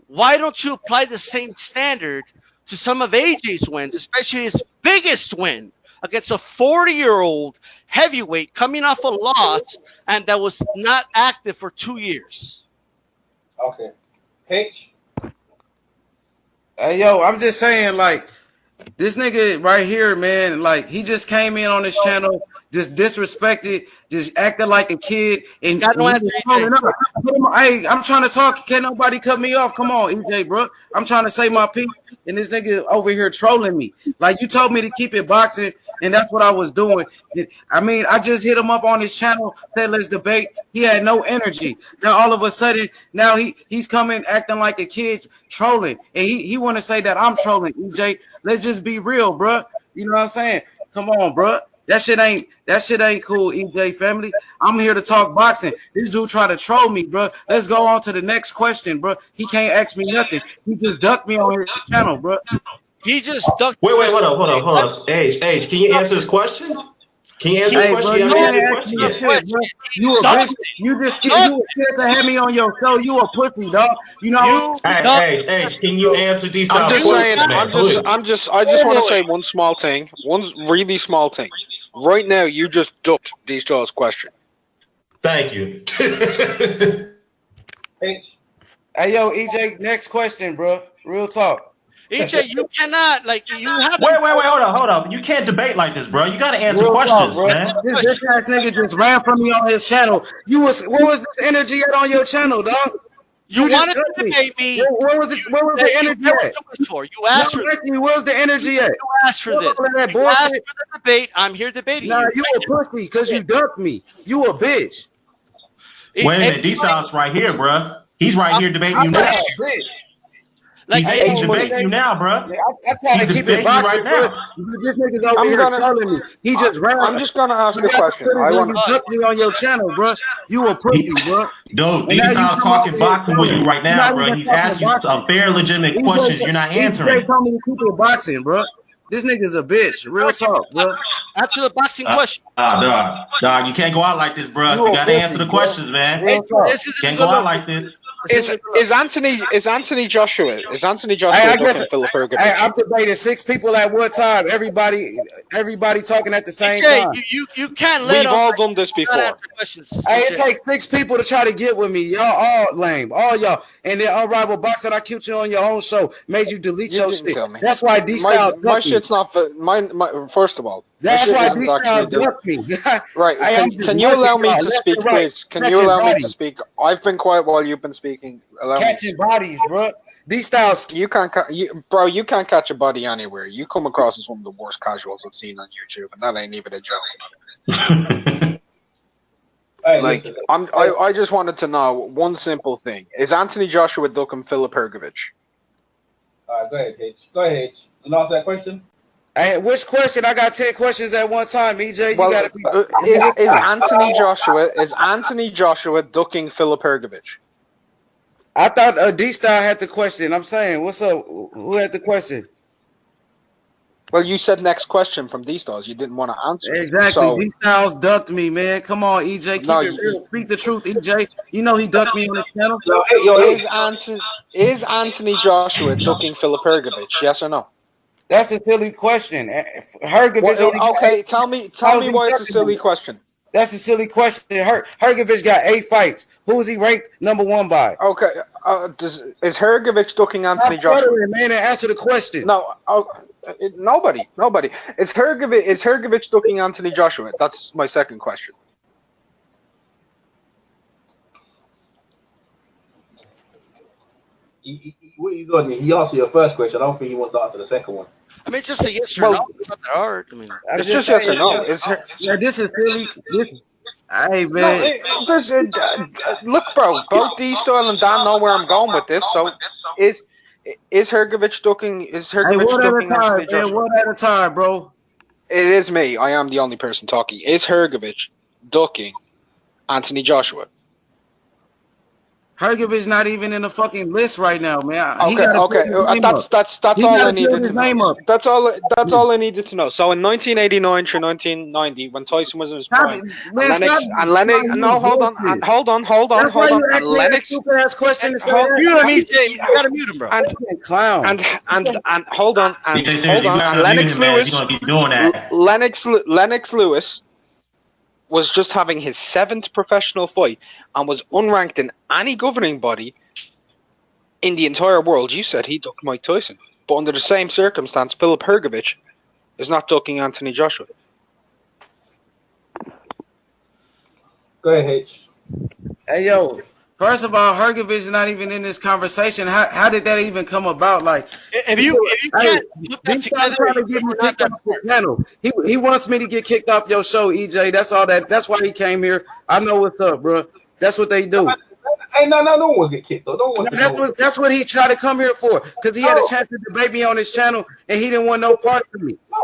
why don't you apply the same standard to some of AJ's wins, especially his biggest win against a 40-year-old heavyweight coming off a loss and that was not active for 2 years? Okay. H. Hey, yo, I'm just saying, like, this nigga right here, man, like, he just came in on this channel, just disrespected, just acting like a kid. And hey, I'm trying to talk. Can't nobody cut me off. Come on, EJ, bro. I'm trying to say my piece, and this nigga over here trolling me. Like, you told me to keep it boxing, and that's what I was doing. I mean, I just hit him up on his channel, said let's debate. He had no energy. Now all of a sudden, now he's coming acting like a kid, trolling, and he want to say that I'm trolling. EJ, let's just be real, bro. You know what I'm saying? Come on, bro. That shit ain't cool, EJ family. I'm here to talk boxing. This dude try to troll me, bro. Let's go on to the next question, bro. He can't ask me nothing. He just ducked me on his channel, bro. He just ducked. Wait, hold up. Age, can you answer this question? Can you answer this question? You haven't answered the question yet. You a bitch. You just scared to have me on your show. You a pussy, dog. You know. Hey, can you answer these? I'm just saying. I just want to say one small thing. One really small thing. Right now, you just ducked Dstyle's question. Thank you. Hey, yo, EJ, next question, bro. Real talk. EJ, you cannot, like, you have. Wait, hold up. You can't debate like this, bro. You got to answer questions, man. This ass nigga just ran from me on his channel. What was this energy at on your channel, dog? You wanted to debate me. Where was the energy at? You asked for me. Where's the energy at? You asked for this. You asked for the debate. I'm here debating. Nah, you a pussy because you ducked me. You a bitch. Wait a minute. Dstyle's right here, bro. He's right here debating you now. Like, he's debating you now, bro. I try to keep it boxing right now. This nigga's over here telling me. He just ran. I'm just gonna ask a question. I want to duck me on your channel, bro. You a pussy, bro. Dude, D-Style's talking boxing with you right now, bro. He's asking you some fair, legitimate questions. You're not answering. He told me to keep it boxing, bro. This nigga's a bitch. Real talk, bro. Answer the boxing question. Dog, you can't go out like this, bro. You gotta answer the questions, man. You can't go out like this. Is Anthony Joshua looking Philip Hergovich? I'm debating 6 people at one time. Everybody talking at the same time. You can't let We've all done this before. Hey, it takes 6 people to try to get with me. Y'all all lame, all y'all. And then Unrivaled Boxing, I cute you on your own show, made you delete your shit. That's why Dstyle. My shit's not for my. First of all, that's why Dstyle ducked me. Right? Can you allow me to speak, please? Can you allow me to speak? I've been quiet while you've been speaking. Catching bodies, bro. Dstyle, you can't catch a body anywhere. You come across as one of the worst casuals I've seen on YouTube, and that ain't even a joke. Like, I just wanted to know one simple thing: is Anthony Joshua ducking Philip Hergovich? All right, go ahead, H. Go ahead, H. You answer that question. Hey, which question? I got 10 questions at one time, EJ. Well, is Anthony Joshua ducking Philip Hergovich? I thought Dstyle had the question. I'm saying, what's up? Who had the question? Well, you said next question from Dstyles. You didn't want to answer. Exactly. So, Dstyles ducked me, man. Come on, EJ. Keep it real. Speak the truth, EJ. You know he ducked me on the channel. Is Anthony Joshua ducking Philip Hergovich? Yes or no? That's a silly question. Hergovich. Okay, tell me why it's a silly question. That's a silly question. Hergovich got 8 fights. Who is he ranked #1 by? Okay, is Hergovich ducking Anthony Joshua? Man, answer the question. No, nobody. Is Hergovich ducking Anthony Joshua? That's my second question. He answered your first question. I don't think he wants to answer the second one. I mean, just a yes or no. It's not that hard. I mean, it's just yes or no. This is silly. Hey, man. Look, bro. Both Dstyle and Dan know where I'm going with this. So, is Hergovich ducking? Is Hergovich ducking Anthony Joshua? One at a time, bro. It is me. I am the only person talking. Is Hergovich ducking Anthony Joshua? Hergovich not even in the fucking list right now, man. Okay. That's all I needed to know. That's all I needed to know. So in 1989 to 1990, when Tyson was in his prime, Lennox. No, hold on. Lennox. you gotta mute him, bro. And hold on. And Lennox Lewis was just having his 7th professional fight and was unranked in any governing body in the entire world. You said he ducked Mike Tyson. But under the same circumstance, Philip Hergovich is not ducking Anthony Joshua. Go ahead, H. Hey, yo. First of all, Hergovich is not even in this conversation. How did that even come about? Like, if you can't put that together, trying to get me kicked off the channel. He wants me to get kicked off your show, EJ. That's all that. That's why he came here. I know what's up, bro. That's what they do. Hey, no one wants to get kicked though. That's what he tried to come here for, because he had a chance to debate me on his channel, and he didn't want no parts of me. No.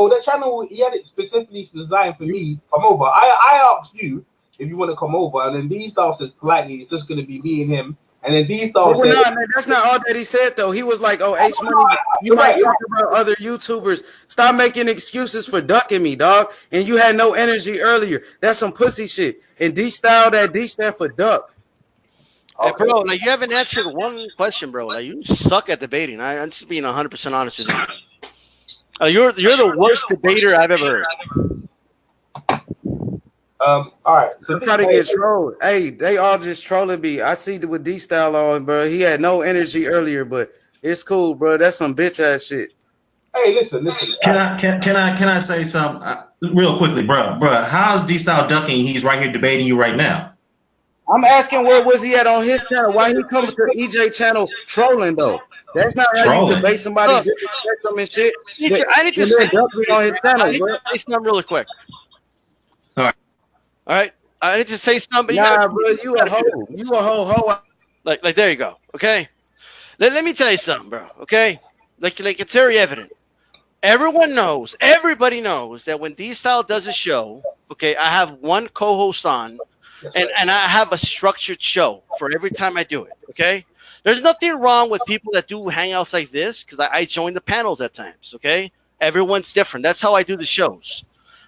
That channel, he had it specifically designed for me to come over. I asked you if you want to come over, and then Dstyle says politely, it's just going to be me and him. And then Dstyle said, that's not all that he said, though. He was like, "Oh, H Money, you might talk about other YouTubers. Stop making excuses for ducking me, dog. And you had no energy earlier. That's some pussy shit." And Dstyle, that D stand for duck. Hey, bro, like, you haven't answered one question, bro. Like, you suck at debating. I'm just being 100% honest with you. You're the worst debater I've ever heard. All right. So I'm trying to get trolled. Hey, they all just trolling me. I see with Dstyle on, bro. He had no energy earlier, but it's cool, bro. That's some bitch ass shit. Hey, listen. Can I say something real quickly, bro? How's Dstyle ducking? He's right here debating you right now. I'm asking where was he at on his channel? Why he coming to EJ channel trolling though? That's not how you debate somebody. And shit. I need to say on his channel, bro. Say something really quick. All right. I need to say something. Nah, bro, you a hoe. You a hoe. Like there you go. Okay. Let me tell you something, bro. Okay, like it's very evident. Everyone knows, everybody knows that when Dstyle does a show, okay, I have one co-host on, and I have a structured show for every time I do it. Okay, there's nothing wrong with people that do hangouts like this because I join the panels at times. Okay, everyone's different. That's how I do the shows.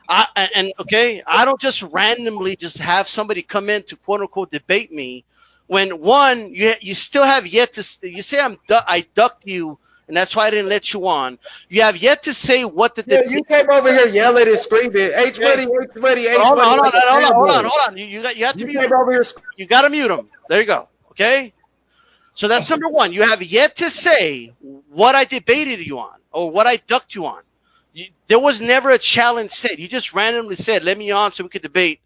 I don't just randomly just have somebody come in to quote unquote debate me when one you still have yet to you say I ducked you. And that's why I didn't let you on. You have yet to say what the you came over here yelling and screaming. H buddy. Hold on. You have to mute him. You got to mute him. There you go. Okay. So that's number one. You have yet to say what I debated you on or what I ducked you on. There was never a challenge set. You just randomly said, "Let me on so we could debate."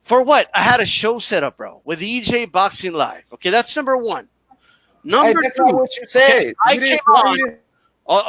For what? I had a show set up, bro, with EJ Boxing Live. Okay, that's number one. Number that's two, not what you said. I came on.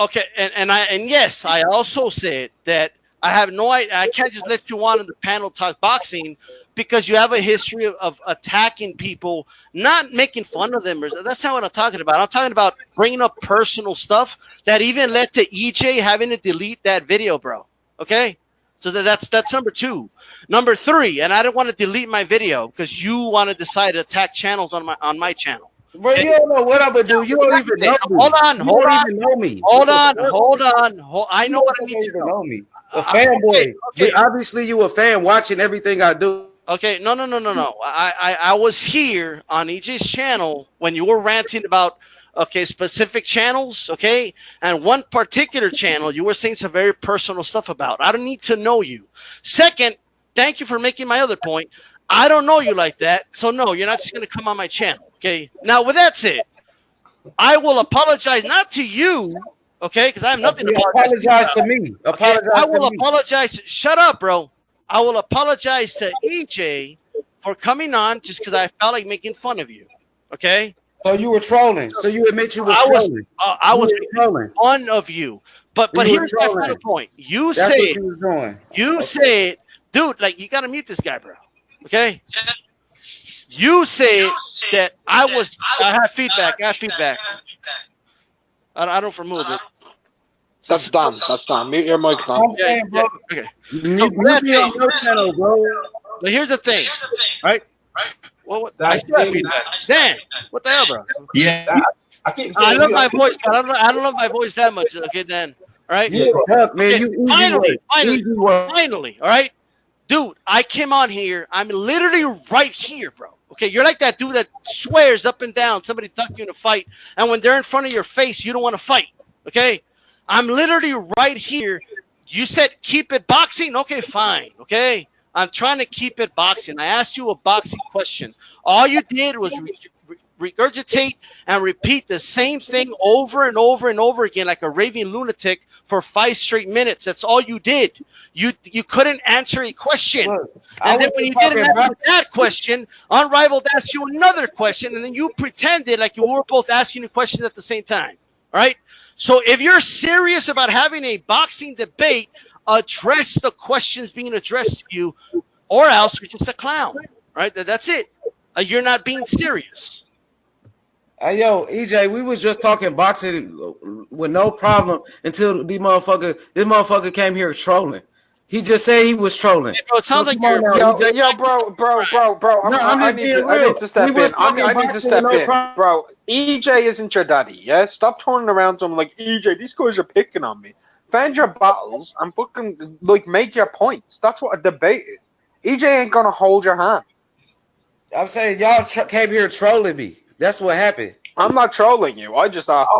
Okay, and yes, I also said that I have no idea. I can't just let you on in the panel talk boxing because you have a history of attacking people, not making fun of them. That's not what I'm talking about. I'm talking about bringing up personal stuff that even led to EJ having to delete that video, bro. Okay, so that's number two. Number three, and I didn't want to delete my video because you want to decide to attack channels on my channel. Bro, you don't know what I'm gonna do. You don't even know me. Hold on. Even know me. Hold on. I know what I need to know. Me. A fanboy. Okay. Obviously, you a fan watching everything I do. Okay, no. I was here on EJ's channel when you were ranting about specific channels, okay, and one particular channel you were saying some very personal stuff about. I don't need to know you. Second, thank you for making my other point. I don't know you like that, so no, you're not just gonna come on my channel. Okay. Now, with that said, I will apologize not to you, okay, because I have nothing to apologize to me. Okay? I will apologize. Shut up, bro. I will apologize to EJ for coming on just because I felt like making fun of you. Okay. So you were trolling. So you admit you were trolling. I was making fun of you. But here's my final point. You said, dude, like you gotta mute this guy, bro. Okay. You said that I have feedback. I don't remove it. That's done. Mute your mic, Don. Okay. Mute me on your channel, bro. But here's the thing, right? Well, I still have feedback. Dan, what the hell, bro? Yeah. I love my voice, but I don't love my voice that much. Okay, Dan. All right. Yeah, man. Okay, finally. All right. Dude, I came on here. I'm literally right here, bro. Okay, you're like that dude that swears up and down somebody ducked you in a fight, and when they're in front of your face, you don't want to fight. Okay, I'm literally right here. You said keep it boxing. Okay, fine. Okay, I'm trying to keep it boxing. I asked you a boxing question. All you did was regurgitate and repeat the same thing over and over and over again like a raving lunatic for 5 straight minutes. That's all you did. You couldn't answer a question. And then when you didn't answer that question, Unrivaled asked you another question, and then you pretended like you were both asking you questions at the same time. All right? So if you're serious about having a boxing debate, address the questions being addressed to you, or else you're just a clown. Right? That's it. You're not being serious. Yo, EJ, we was just talking boxing with no problem until this motherfucker came here trolling. He just said he was trolling. Hey, bro, it sounds like bro. I need to step in. Bro, EJ isn't your daddy, yeah? Stop turning around to him like, EJ, these guys are picking on me. Find your battles and fucking, make your points. That's what a debate is. EJ ain't gonna hold your hand. I'm saying y'all came here trolling me. That's what happened. I'm not trolling you. I just asked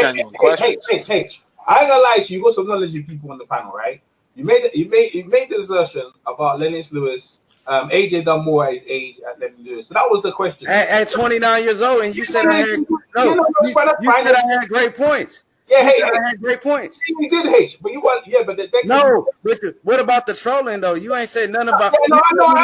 genuine questions. Hey, I ain't gonna lie to you. You got some knowledge of people on the panel, right? You made the assertion about Lennox Lewis. AJ done more at his age at Lennox Lewis. So that was the question. At 29 years old, and you said I had I had great points. Yeah, I had great points. You did hate, but you want but no. But what about the trolling though? You ain't said nothing about. No, I know.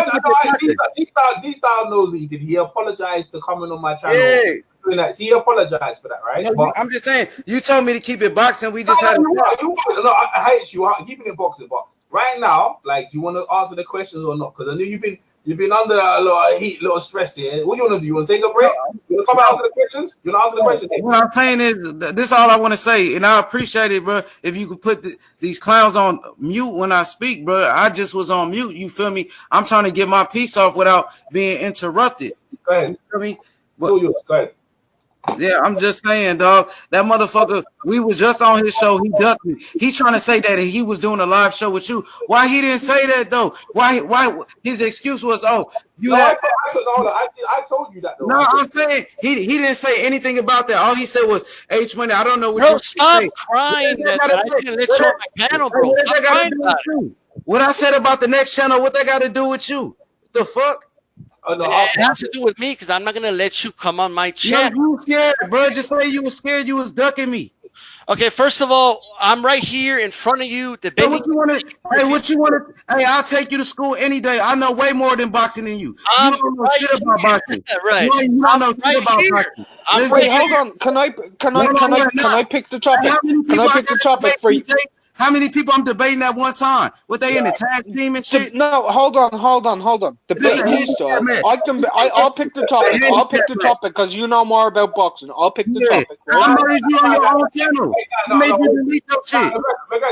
Dstyle knows he did. He apologized to coming on my channel. Yeah. So he apologized for that, right? No, I'm just saying. You told me to keep it boxing. We just had. I hate you. Keeping it boxing, but right now, do you want to answer the questions or not? Because I know you've been You've been under a lot of heat, a lot of stress here. What do you want to do? You want to take a break? You want to come and answer the questions? You want to answer the questions? What I'm saying is, this is all I want to say, and I appreciate it, bro. If you could put these clowns on mute when I speak, bro. I just was on mute. You feel me? I'm trying to get my piece off without being interrupted. Go ahead. You feel me? Go ahead. Yeah, I'm just saying, dog. That motherfucker, we was just on his show. He ducked me. He's trying to say that he was doing a live show with you. Why he didn't say that though? Why his excuse was, oh, you had. I told you that though. No, I'm saying he didn't say anything about that. All he said was H Money. I don't know what bro, you stop crying that I didn't let you on my panel, bro. Stop crying about it. What I said about the next channel, what that got to do with you? The fuck? Oh, no, it has to do with me because I'm not gonna let you come on my channel. You scared, bro. Just say you was scared. You was ducking me. Okay, first of all, I'm right here in front of you. Hey, what you want to? Hey, I'll take you to school any day. I know way more than boxing than you. You don't know shit about boxing. Right. You don't know shit about boxing. Wait, hold on. Can I pick the topic? Can I pick the topic for you? How many people I'm debating at one time? What they in the tag team and shit? No, hold on. Debate me stuff. I'll pick the topic. I'll pick the topic because you know more about boxing. I'll pick the topic. I'm already on your own channel. You made me delete your shit.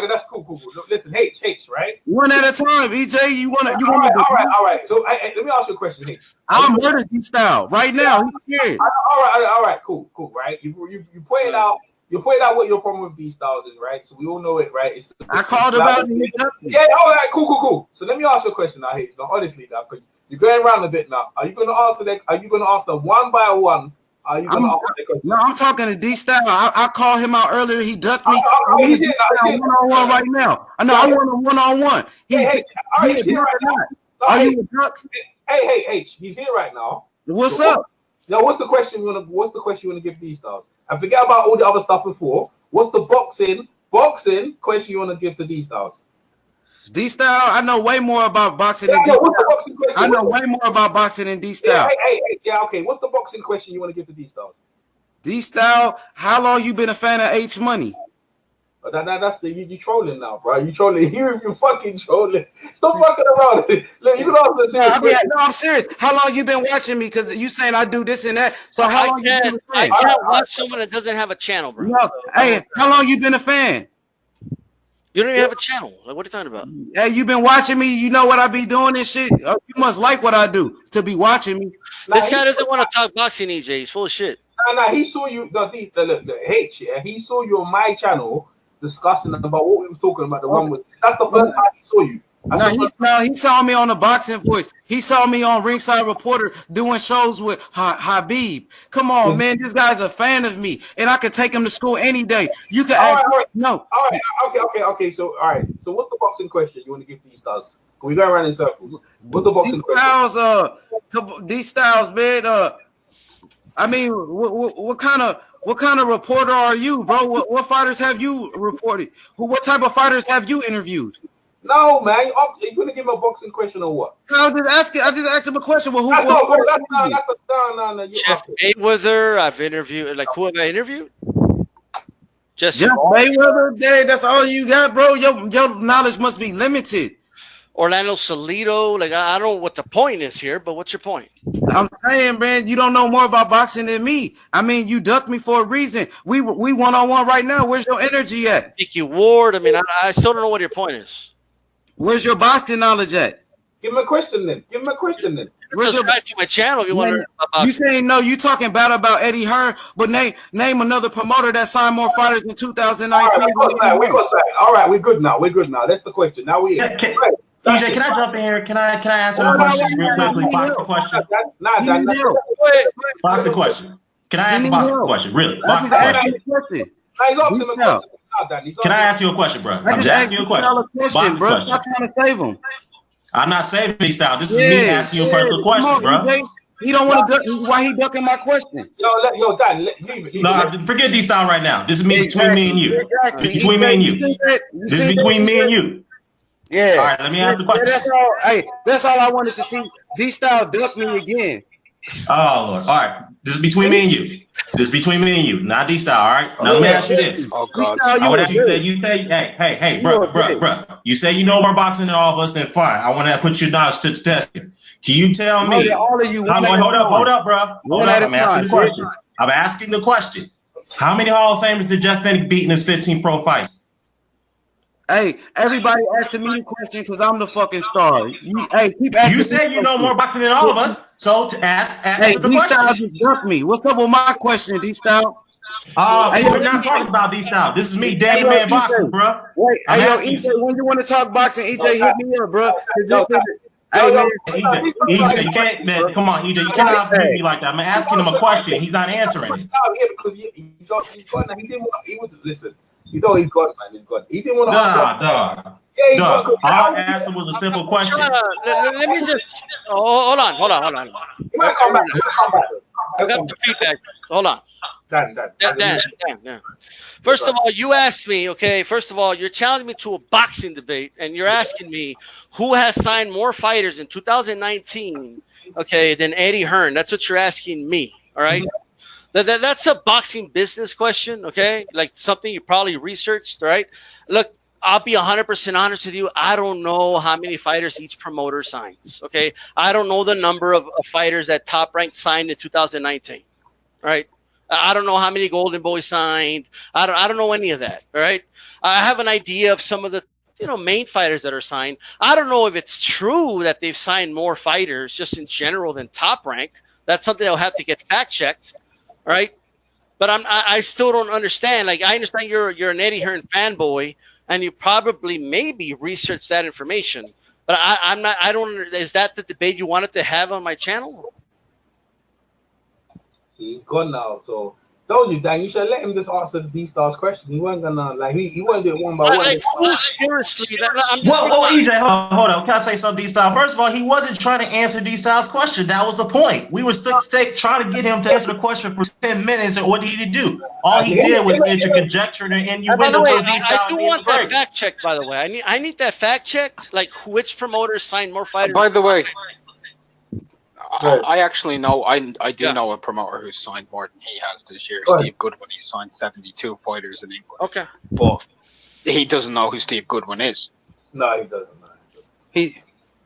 That's cool. Listen, H, right? One at a time, EJ. You wanna? All right. So let me ask you a question, H. I'm murder Dstyle right now. He's scared. All right, cool, right? You pointed out. You pointed out what your problem with Dstyle is, right? So we all know it, right? I called about it. Yeah, all right, cool. So let me ask you a question now, H. Now, honestly, now, because you're going around a bit now. Are you going to answer that? Are you going to answer one by one? Are you going to answer the question? No, I'm talking to Dstyle. I called him out earlier. He ducked me. He's here one-on-one right now. I know. I want a one-on-one. He's here right now. Are you a duck? Hey, H. He's here right now. What's up? Now, what's the question you want to give Dstyle? And forget about all the other stuff before. What's the boxing question you want to give to Dstyle? Dstyle, I know way more about boxing than Dstyle. I know way more about boxing than Dstyle. Yeah, okay. What's the boxing question you want to give to Dstyle? Dstyle, how long you been a fan of H Money? That's you trolling now, bro. You trolling. You fucking trolling. Stop fucking around. Look, you can ask the no, I'm serious. How long you been watching me? Because you saying I do this and that. So how long you been a fan? I can't watch someone that doesn't have a channel, bro. No. Hey, how long you been a fan? You don't even have a channel. Like, what are you talking about? Hey, you been watching me. You know what I be doing and shit. You must like what I do to be watching me. This guy doesn't want to talk boxing, EJ. He's full of shit. No, he saw you. The H. Yeah, he saw you on my channel discussing about what we were talking about. The one with that's the first time he saw you. He saw me on the Boxing Voice. He saw me on Ringside Reporter doing shows with Habib. Come on, man. This guy's a fan of me, and I could take him to school any day. You can ask. No. All right. Okay. So, all right. So, what's the boxing question you want to give these stars? Can we go around in circles? What's the boxing question? Dstyles, man. I mean, what kind of reporter are you, bro? What fighters have you reported? What type of fighters have you interviewed? No, man. You gonna give him a boxing question or what? No, I just asked him a question. Well, no. Jeff Mayweather, I've interviewed. Like, who have I interviewed? Jeff Mayweather. That's all you got, bro. Your knowledge must be limited. Orlando Salido. Like, I don't know what the point is here, but what's your point? I'm saying, man, you don't know more about boxing than me. I mean, you ducked me for a reason. We one-on-one right now. Where's your energy at? Dickie Ward. I mean, I still don't know what your point is. Where's your boxing knowledge at? Give him a question then. Subscribe to my channel if you want to. You saying no? You talking bad about Eddie Hearn, but name another promoter that signed more fighters in 2019. All right, we're good now. That's the question. Now we. EJ, can I jump in here? Can I ask him a question real quickly? Boxing question. Boxing question. Can I ask a boxing question? Really? Boxing question. Can I ask you a question, bro? I'm just asking you a question. Boxing question. I'm trying to save him. I'm not saving these style. This is me asking you a personal question, bro. He don't want to duck. Why he ducking my question? Yo, Dan, leave it. No, forget these style right now. This is me between me and you. Between me and you. This is between me and you. Yeah. All right, let me ask the question. That's all I wanted to see. Dstyle ducked me again. Oh Lord. All right. This is between me and you. Not Dstyle. All right. Now let me ask you this. Oh God. I want to you say, hey, bro. You say you know more boxing than all of us. Then fine. I want to put your knowledge to the test. Can you tell me? All of you. Hold up, bro. Hold up. I'm asking the question. I'm asking the question. How many Hall of Famers did Jeff Fennick beat in his 15 pro fights? Hey, everybody asking me the question because I'm the fucking star. Keep asking. You said you know more boxing than all of us, so to ask the question. D-Style just jumped me. What's up with my question, D-Style? We're not talking about D-Style. This is me, Daddy Man Boxing, bro. Wait, EJ, when you want to talk boxing, EJ, hit me up, bro. EJ, you can't, man. Come on, EJ, you cannot beat me like that. I'm asking him a question. He's not answering it. Because he didn't want. He was listen. You know he's got, man. He's got. He didn't want to. Dog. Yeah, all I asked him was a simple question. Let me just. Hold on. He might come back. I got the feedback. Hold on. Dan. First of all, you asked me, okay, first of all, you're challenging me to a boxing debate, and you're asking me who has signed more fighters in 2019, okay, than Eddie Hearn. That's what you're asking me, all right? That's a boxing business question, okay? Like something you probably researched, right? Look, I'll be 100% honest with you. I don't know how many fighters each promoter signs, okay? I don't know the number of fighters that Top Rank signed in 2019, right? I don't know how many Golden Boys signed. I don't know any of that. All right. I have an idea of some of the main fighters that are signed. I don't know if it's true that they've signed more fighters just in general than Top Rank. That's something I'll have to get fact checked. All right. But I still don't understand. Like I understand you're an Eddie Hearn fanboy and you probably maybe researched that information. But I'm not. I don't. Is that the debate you wanted to have on my channel? He's gone now, so told you, Dan. You should let him just answer the D-Star's question. He wasn't gonna he wouldn't do it one by one. Like, seriously, EJ, hold on. Can I say something, D-Style? First of all, he wasn't trying to answer D-Style's question. That was the point. We were trying to get him to answer the question for 10 minutes, and what did he do? All he did was interconjecture and innuendo to D-Style. I do want that fact checked, by the way. I need that fact checked. Like, which promoters signed more fighters? By the way. I actually know. I do know a promoter who signed more than he has this year. Steve Goodwin. He signed 72 fighters in England. Okay, but he doesn't know who Steve Goodwin is. No, he doesn't.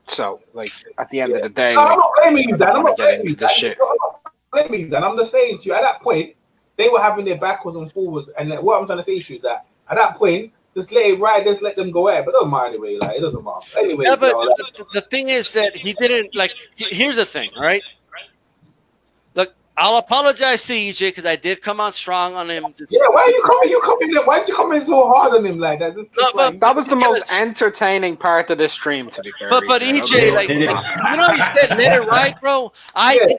So like at the end of the day, no, I'm not blaming you, Dan. I'm not blaming you, Dan. I'm just saying to you. At that point, they were having their backwards and forwards, and what I'm trying to say to you is that at that point. Just let it ride, just let them go at it. But don't mind anyway, like it doesn't matter. Anyway, yeah, but the thing is that he didn't like. Here's the thing, all right? Look, I'll apologize to EJ because I did come out strong on him. Yeah, why are you coming? Why did you come in so hard on him like that? That was the most entertaining part of the stream, to be fair. But EJ, like you know, he said let it ride, bro.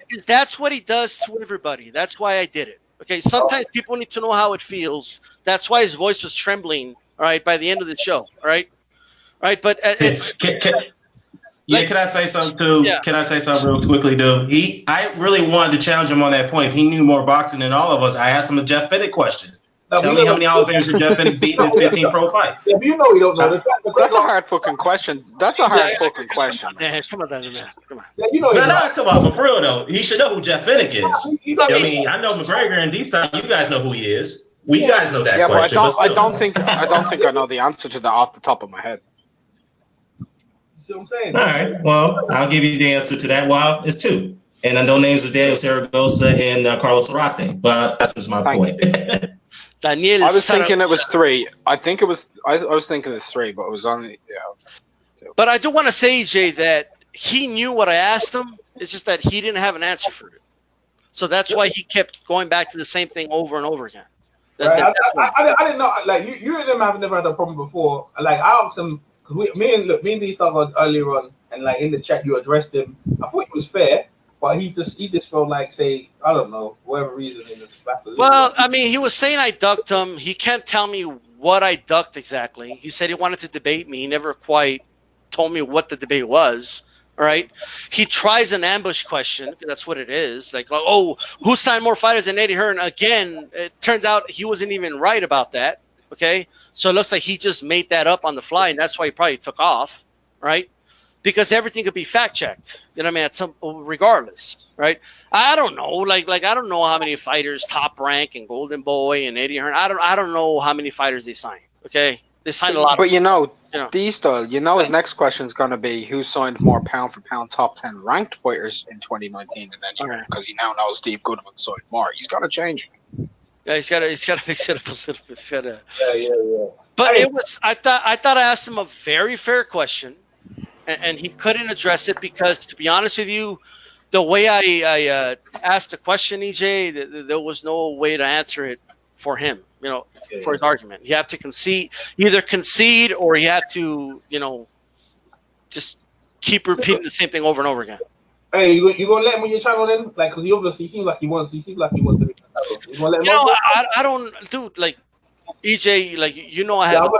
Because that's what he does to everybody. That's why I did it. Okay, sometimes people need to know how it feels. That's why his voice was trembling. All right, by the end of the show, all right, but can I say something too? Yeah. Can I say something real quickly, dude? I really wanted to challenge him on that point. He knew more boxing than all of us. I asked him a Jeff Fennick question. Tell me how many Hall of Famers did Jeff Fennick beat in his 15 pro fight? Yeah, you know you don't know. That's a hard fucking question. That's a hard fucking question. Man, come on, man. Come on. Yeah, you know. Come on, but for real though, he should know who Jeff Fennick is. I mean, I know McGregor and D-Style. You guys know who he is. We guys know that question. But I don't think I know the answer to that off the top of my head. See what I'm saying? All right. Well, I'll give you the answer to that. Well, it's two. And I know names of Daniel Zaragoza and Carlos Zarate, but that's just my point. Daniel, I was thinking it was three. I think it was. I was thinking it's three, but it was only. Yeah. But I do want to say, Jay, that he knew what I asked him. It's just that he didn't have an answer for it. So that's why he kept going back to the same thing over and over again. Right. I didn't know. Like you and them have never had a problem before. Like I asked him because me and these started earlier on, and like in the chat you addressed him. I thought it was fair, but he just felt like say I don't know whatever reason in this battle. Well, I mean, he was saying I ducked him. He can't tell me what I ducked exactly. He said he wanted to debate me. He never quite told me what the debate was. All right. He tries an ambush question. That's what it is. Like, oh, who signed more fighters than Eddie Hearn? Again, it turns out he wasn't even right about that. Okay. So it looks like he just made that up on the fly, and that's why he probably took off. Right. Because everything could be fact checked. You know what I mean? Regardless. Right. I don't know. Like I don't know how many fighters Top Rank and Golden Boy and Eddie Hearn. I don't know how many fighters they signed. Okay. They signed a lot. But Dstyle, his next question is going to be who signed more pound for pound top 10 ranked fighters in 2019 than any year, because he now knows Steve Goodwin signed more. He's got to change it. Yeah, he's got to mix it up a little bit. He's got to. Yeah. But it was. I thought I asked him a very fair question, and he couldn't address it because, to be honest with you, the way I asked the question, EJ, there was no way to answer it for him. For his argument, he had to either concede, or he had to, just keep repeating the same thing over and over again. Hey, you gonna let him on your channel then? Like, because he obviously seems like he wants to be on the channel. You gonna let him on? I don't, dude. Like, EJ, like I have.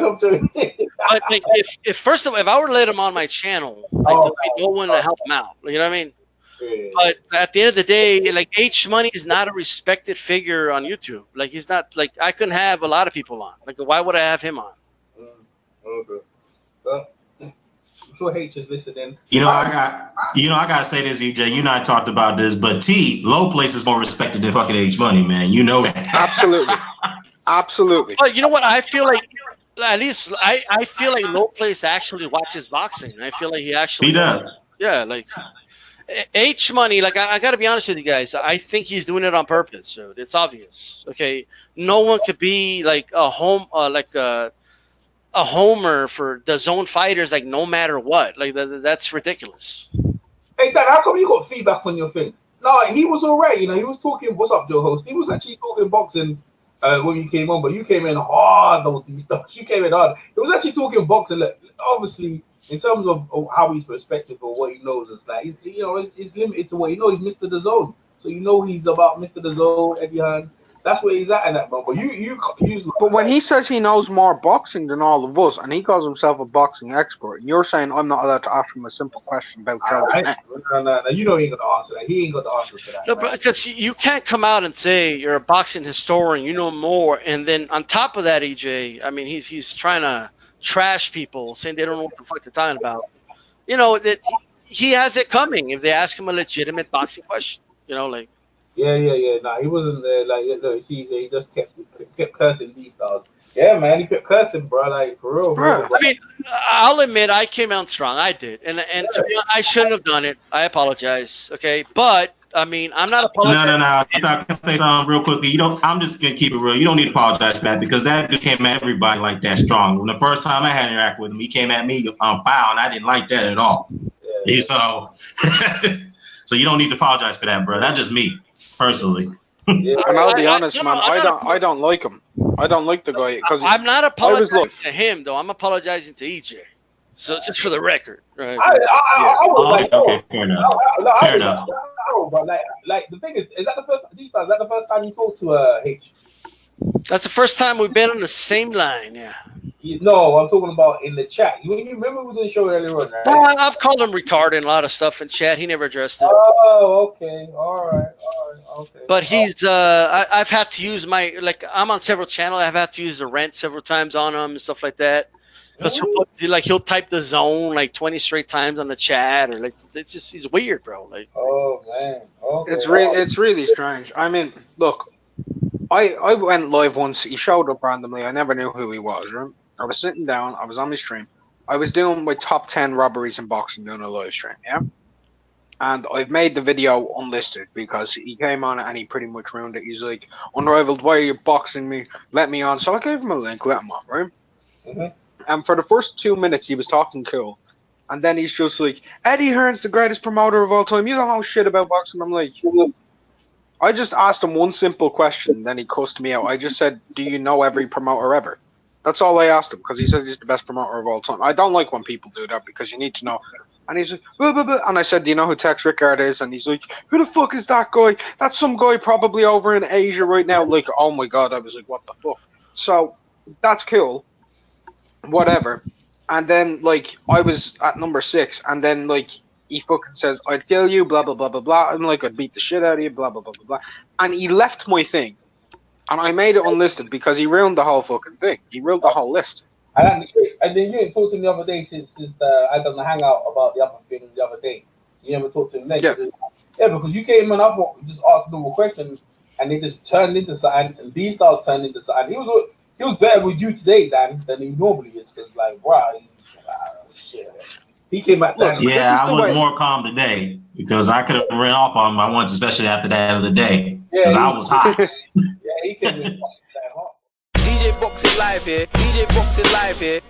I'm doing. But like, if first of all, if I were to let him on my channel, like, there'd be no one to help him out. You know what I mean? Yeah. But at the end of the day, like, H Money is not a respected figure on YouTube. Like, he's not, like, I couldn't have a lot of people on. Like, why would I have him on? Okay. Well, I'm sure H is listening. I gotta say this, EJ. You and I talked about this, but Low Place is more respected than fucking H Money, man. You know that. Absolutely. But you know what? I feel like, at least I feel like Low Place actually watches boxing. I feel like he does. Yeah, like. H Money, like, I got to be honest with you guys. I think he's doing it on purpose. So it's obvious. Okay, no one could be like a homer for the DAZN fighters, like, no matter what. Like, that's ridiculous. Hey, Dad, how come you got feedback on your thing? No, he was alright. He was talking. What's up, Joe Host? He was actually talking boxing when you came on, but you came in hard on these stuff. You came in hard. He was actually talking boxing. Like, obviously, in terms of how he's perspective or what he knows, it's like he's limited to what he knows. He's Mr. DAZN, so he's about Mr. DAZN, Eddie Hearn. That's where he's at in that moment. But when he says he knows more boxing than all of us, and he calls himself a boxing expert, you're saying I'm not allowed to ask him a simple question about Joe Burnett. No, he ain't gonna answer that. He ain't got the answer to that. No, but because you can't come out and say you're a boxing historian, you know more, and then on top of that, EJ, I mean, he's trying to trash people, saying they don't know what the fuck they're talking about. That he has it coming if they ask him a legitimate boxing question. Like. Yeah. Nah, he wasn't there. Like, look, he just kept cursing these stars. Yeah, man, he kept cursing, bro. Like, for real, bro. I mean, I'll admit I came out strong. I did, and to be honest, I shouldn't have done it. I apologize. Okay, but I mean, I'm not apologizing. No. So I can say something real quickly. I'm just gonna keep it real. You don't need to apologize for that, because that dude came at everybody like that strong. When the first time I had to interact with him, he came at me on foul, and I didn't like that at all. Yeah. So, so you don't need to apologize for that, bro. That's just me personally. Yeah. And I'll be honest, man. I don't like him. I don't like the guy because I'm not apologizing to him, though. I'm apologizing to EJ. So just for the record, right? I was like, okay, fair enough. But like the thing is that the first? Is that the first time you talked to H? That's the first time we've been on the same line. Yeah. No, I'm talking about in the chat. You remember we was in the show earlier on, right? Well, I've called him retarded and a lot of stuff in chat. He never addressed it. Oh, okay. All right. Okay. But he's I've had to use I'm on several channels. I've had to use the rent several times on him and stuff like that. Because he'll type the zone like 20 straight times on the chat, or like it's just he's weird, bro. Like, oh man, okay. It's really strange. I mean, look, I went live once. He showed up randomly. I never knew who he was. Right? I was sitting down. I was on my stream. I was doing my top 10 robberies in boxing, doing a live stream. Yeah, and I've made the video unlisted because he came on and he pretty much ruined it. He's like, "Unrivaled, why are you boxing me? Let me on." So I gave him a link. Let him on, right? Mm-hmm. And for the first 2 minutes, he was talking cool. And then he's just like, Eddie Hearn's the greatest promoter of all time. You don't know shit about boxing. I'm like, I just asked him one simple question. Then he cussed me out. I just said, do you know every promoter ever? That's all I asked him, because he said he's the best promoter of all time. I don't like when people do that, because you need to know. And he's like, blah, blah, blah. And I said, do you know who Tex Rickard is? And he's like, who the fuck is that guy? That's some guy probably over in Asia right now. Like, oh my God. I was like, what the fuck? So that's cool. Whatever. And then, like, I was at number 6, and then, like, he fucking says, I'd kill you, blah, blah, blah, blah, blah, and, like, I'd beat the shit out of you, blah, blah, blah, blah, blah. And he left my thing. And I made it unlisted because he ruined the whole fucking thing. He ruined the whole list. And then you didn't talk to him the other day since I done the hangout about the other thing the other day. You never talked to him then. Yeah, because you came in up just asked normal questions, and they just turned into something, and these stars turned into something. he was better with you today, Dan, than he normally is. Because like, wow, shit. He came out. Yeah, I was more calm today because I could have ran off on him. I wanted, especially after that other day, because I was hot. Yeah, he came in that hot. DJ Boxing Live here. DJ Boxing Live here.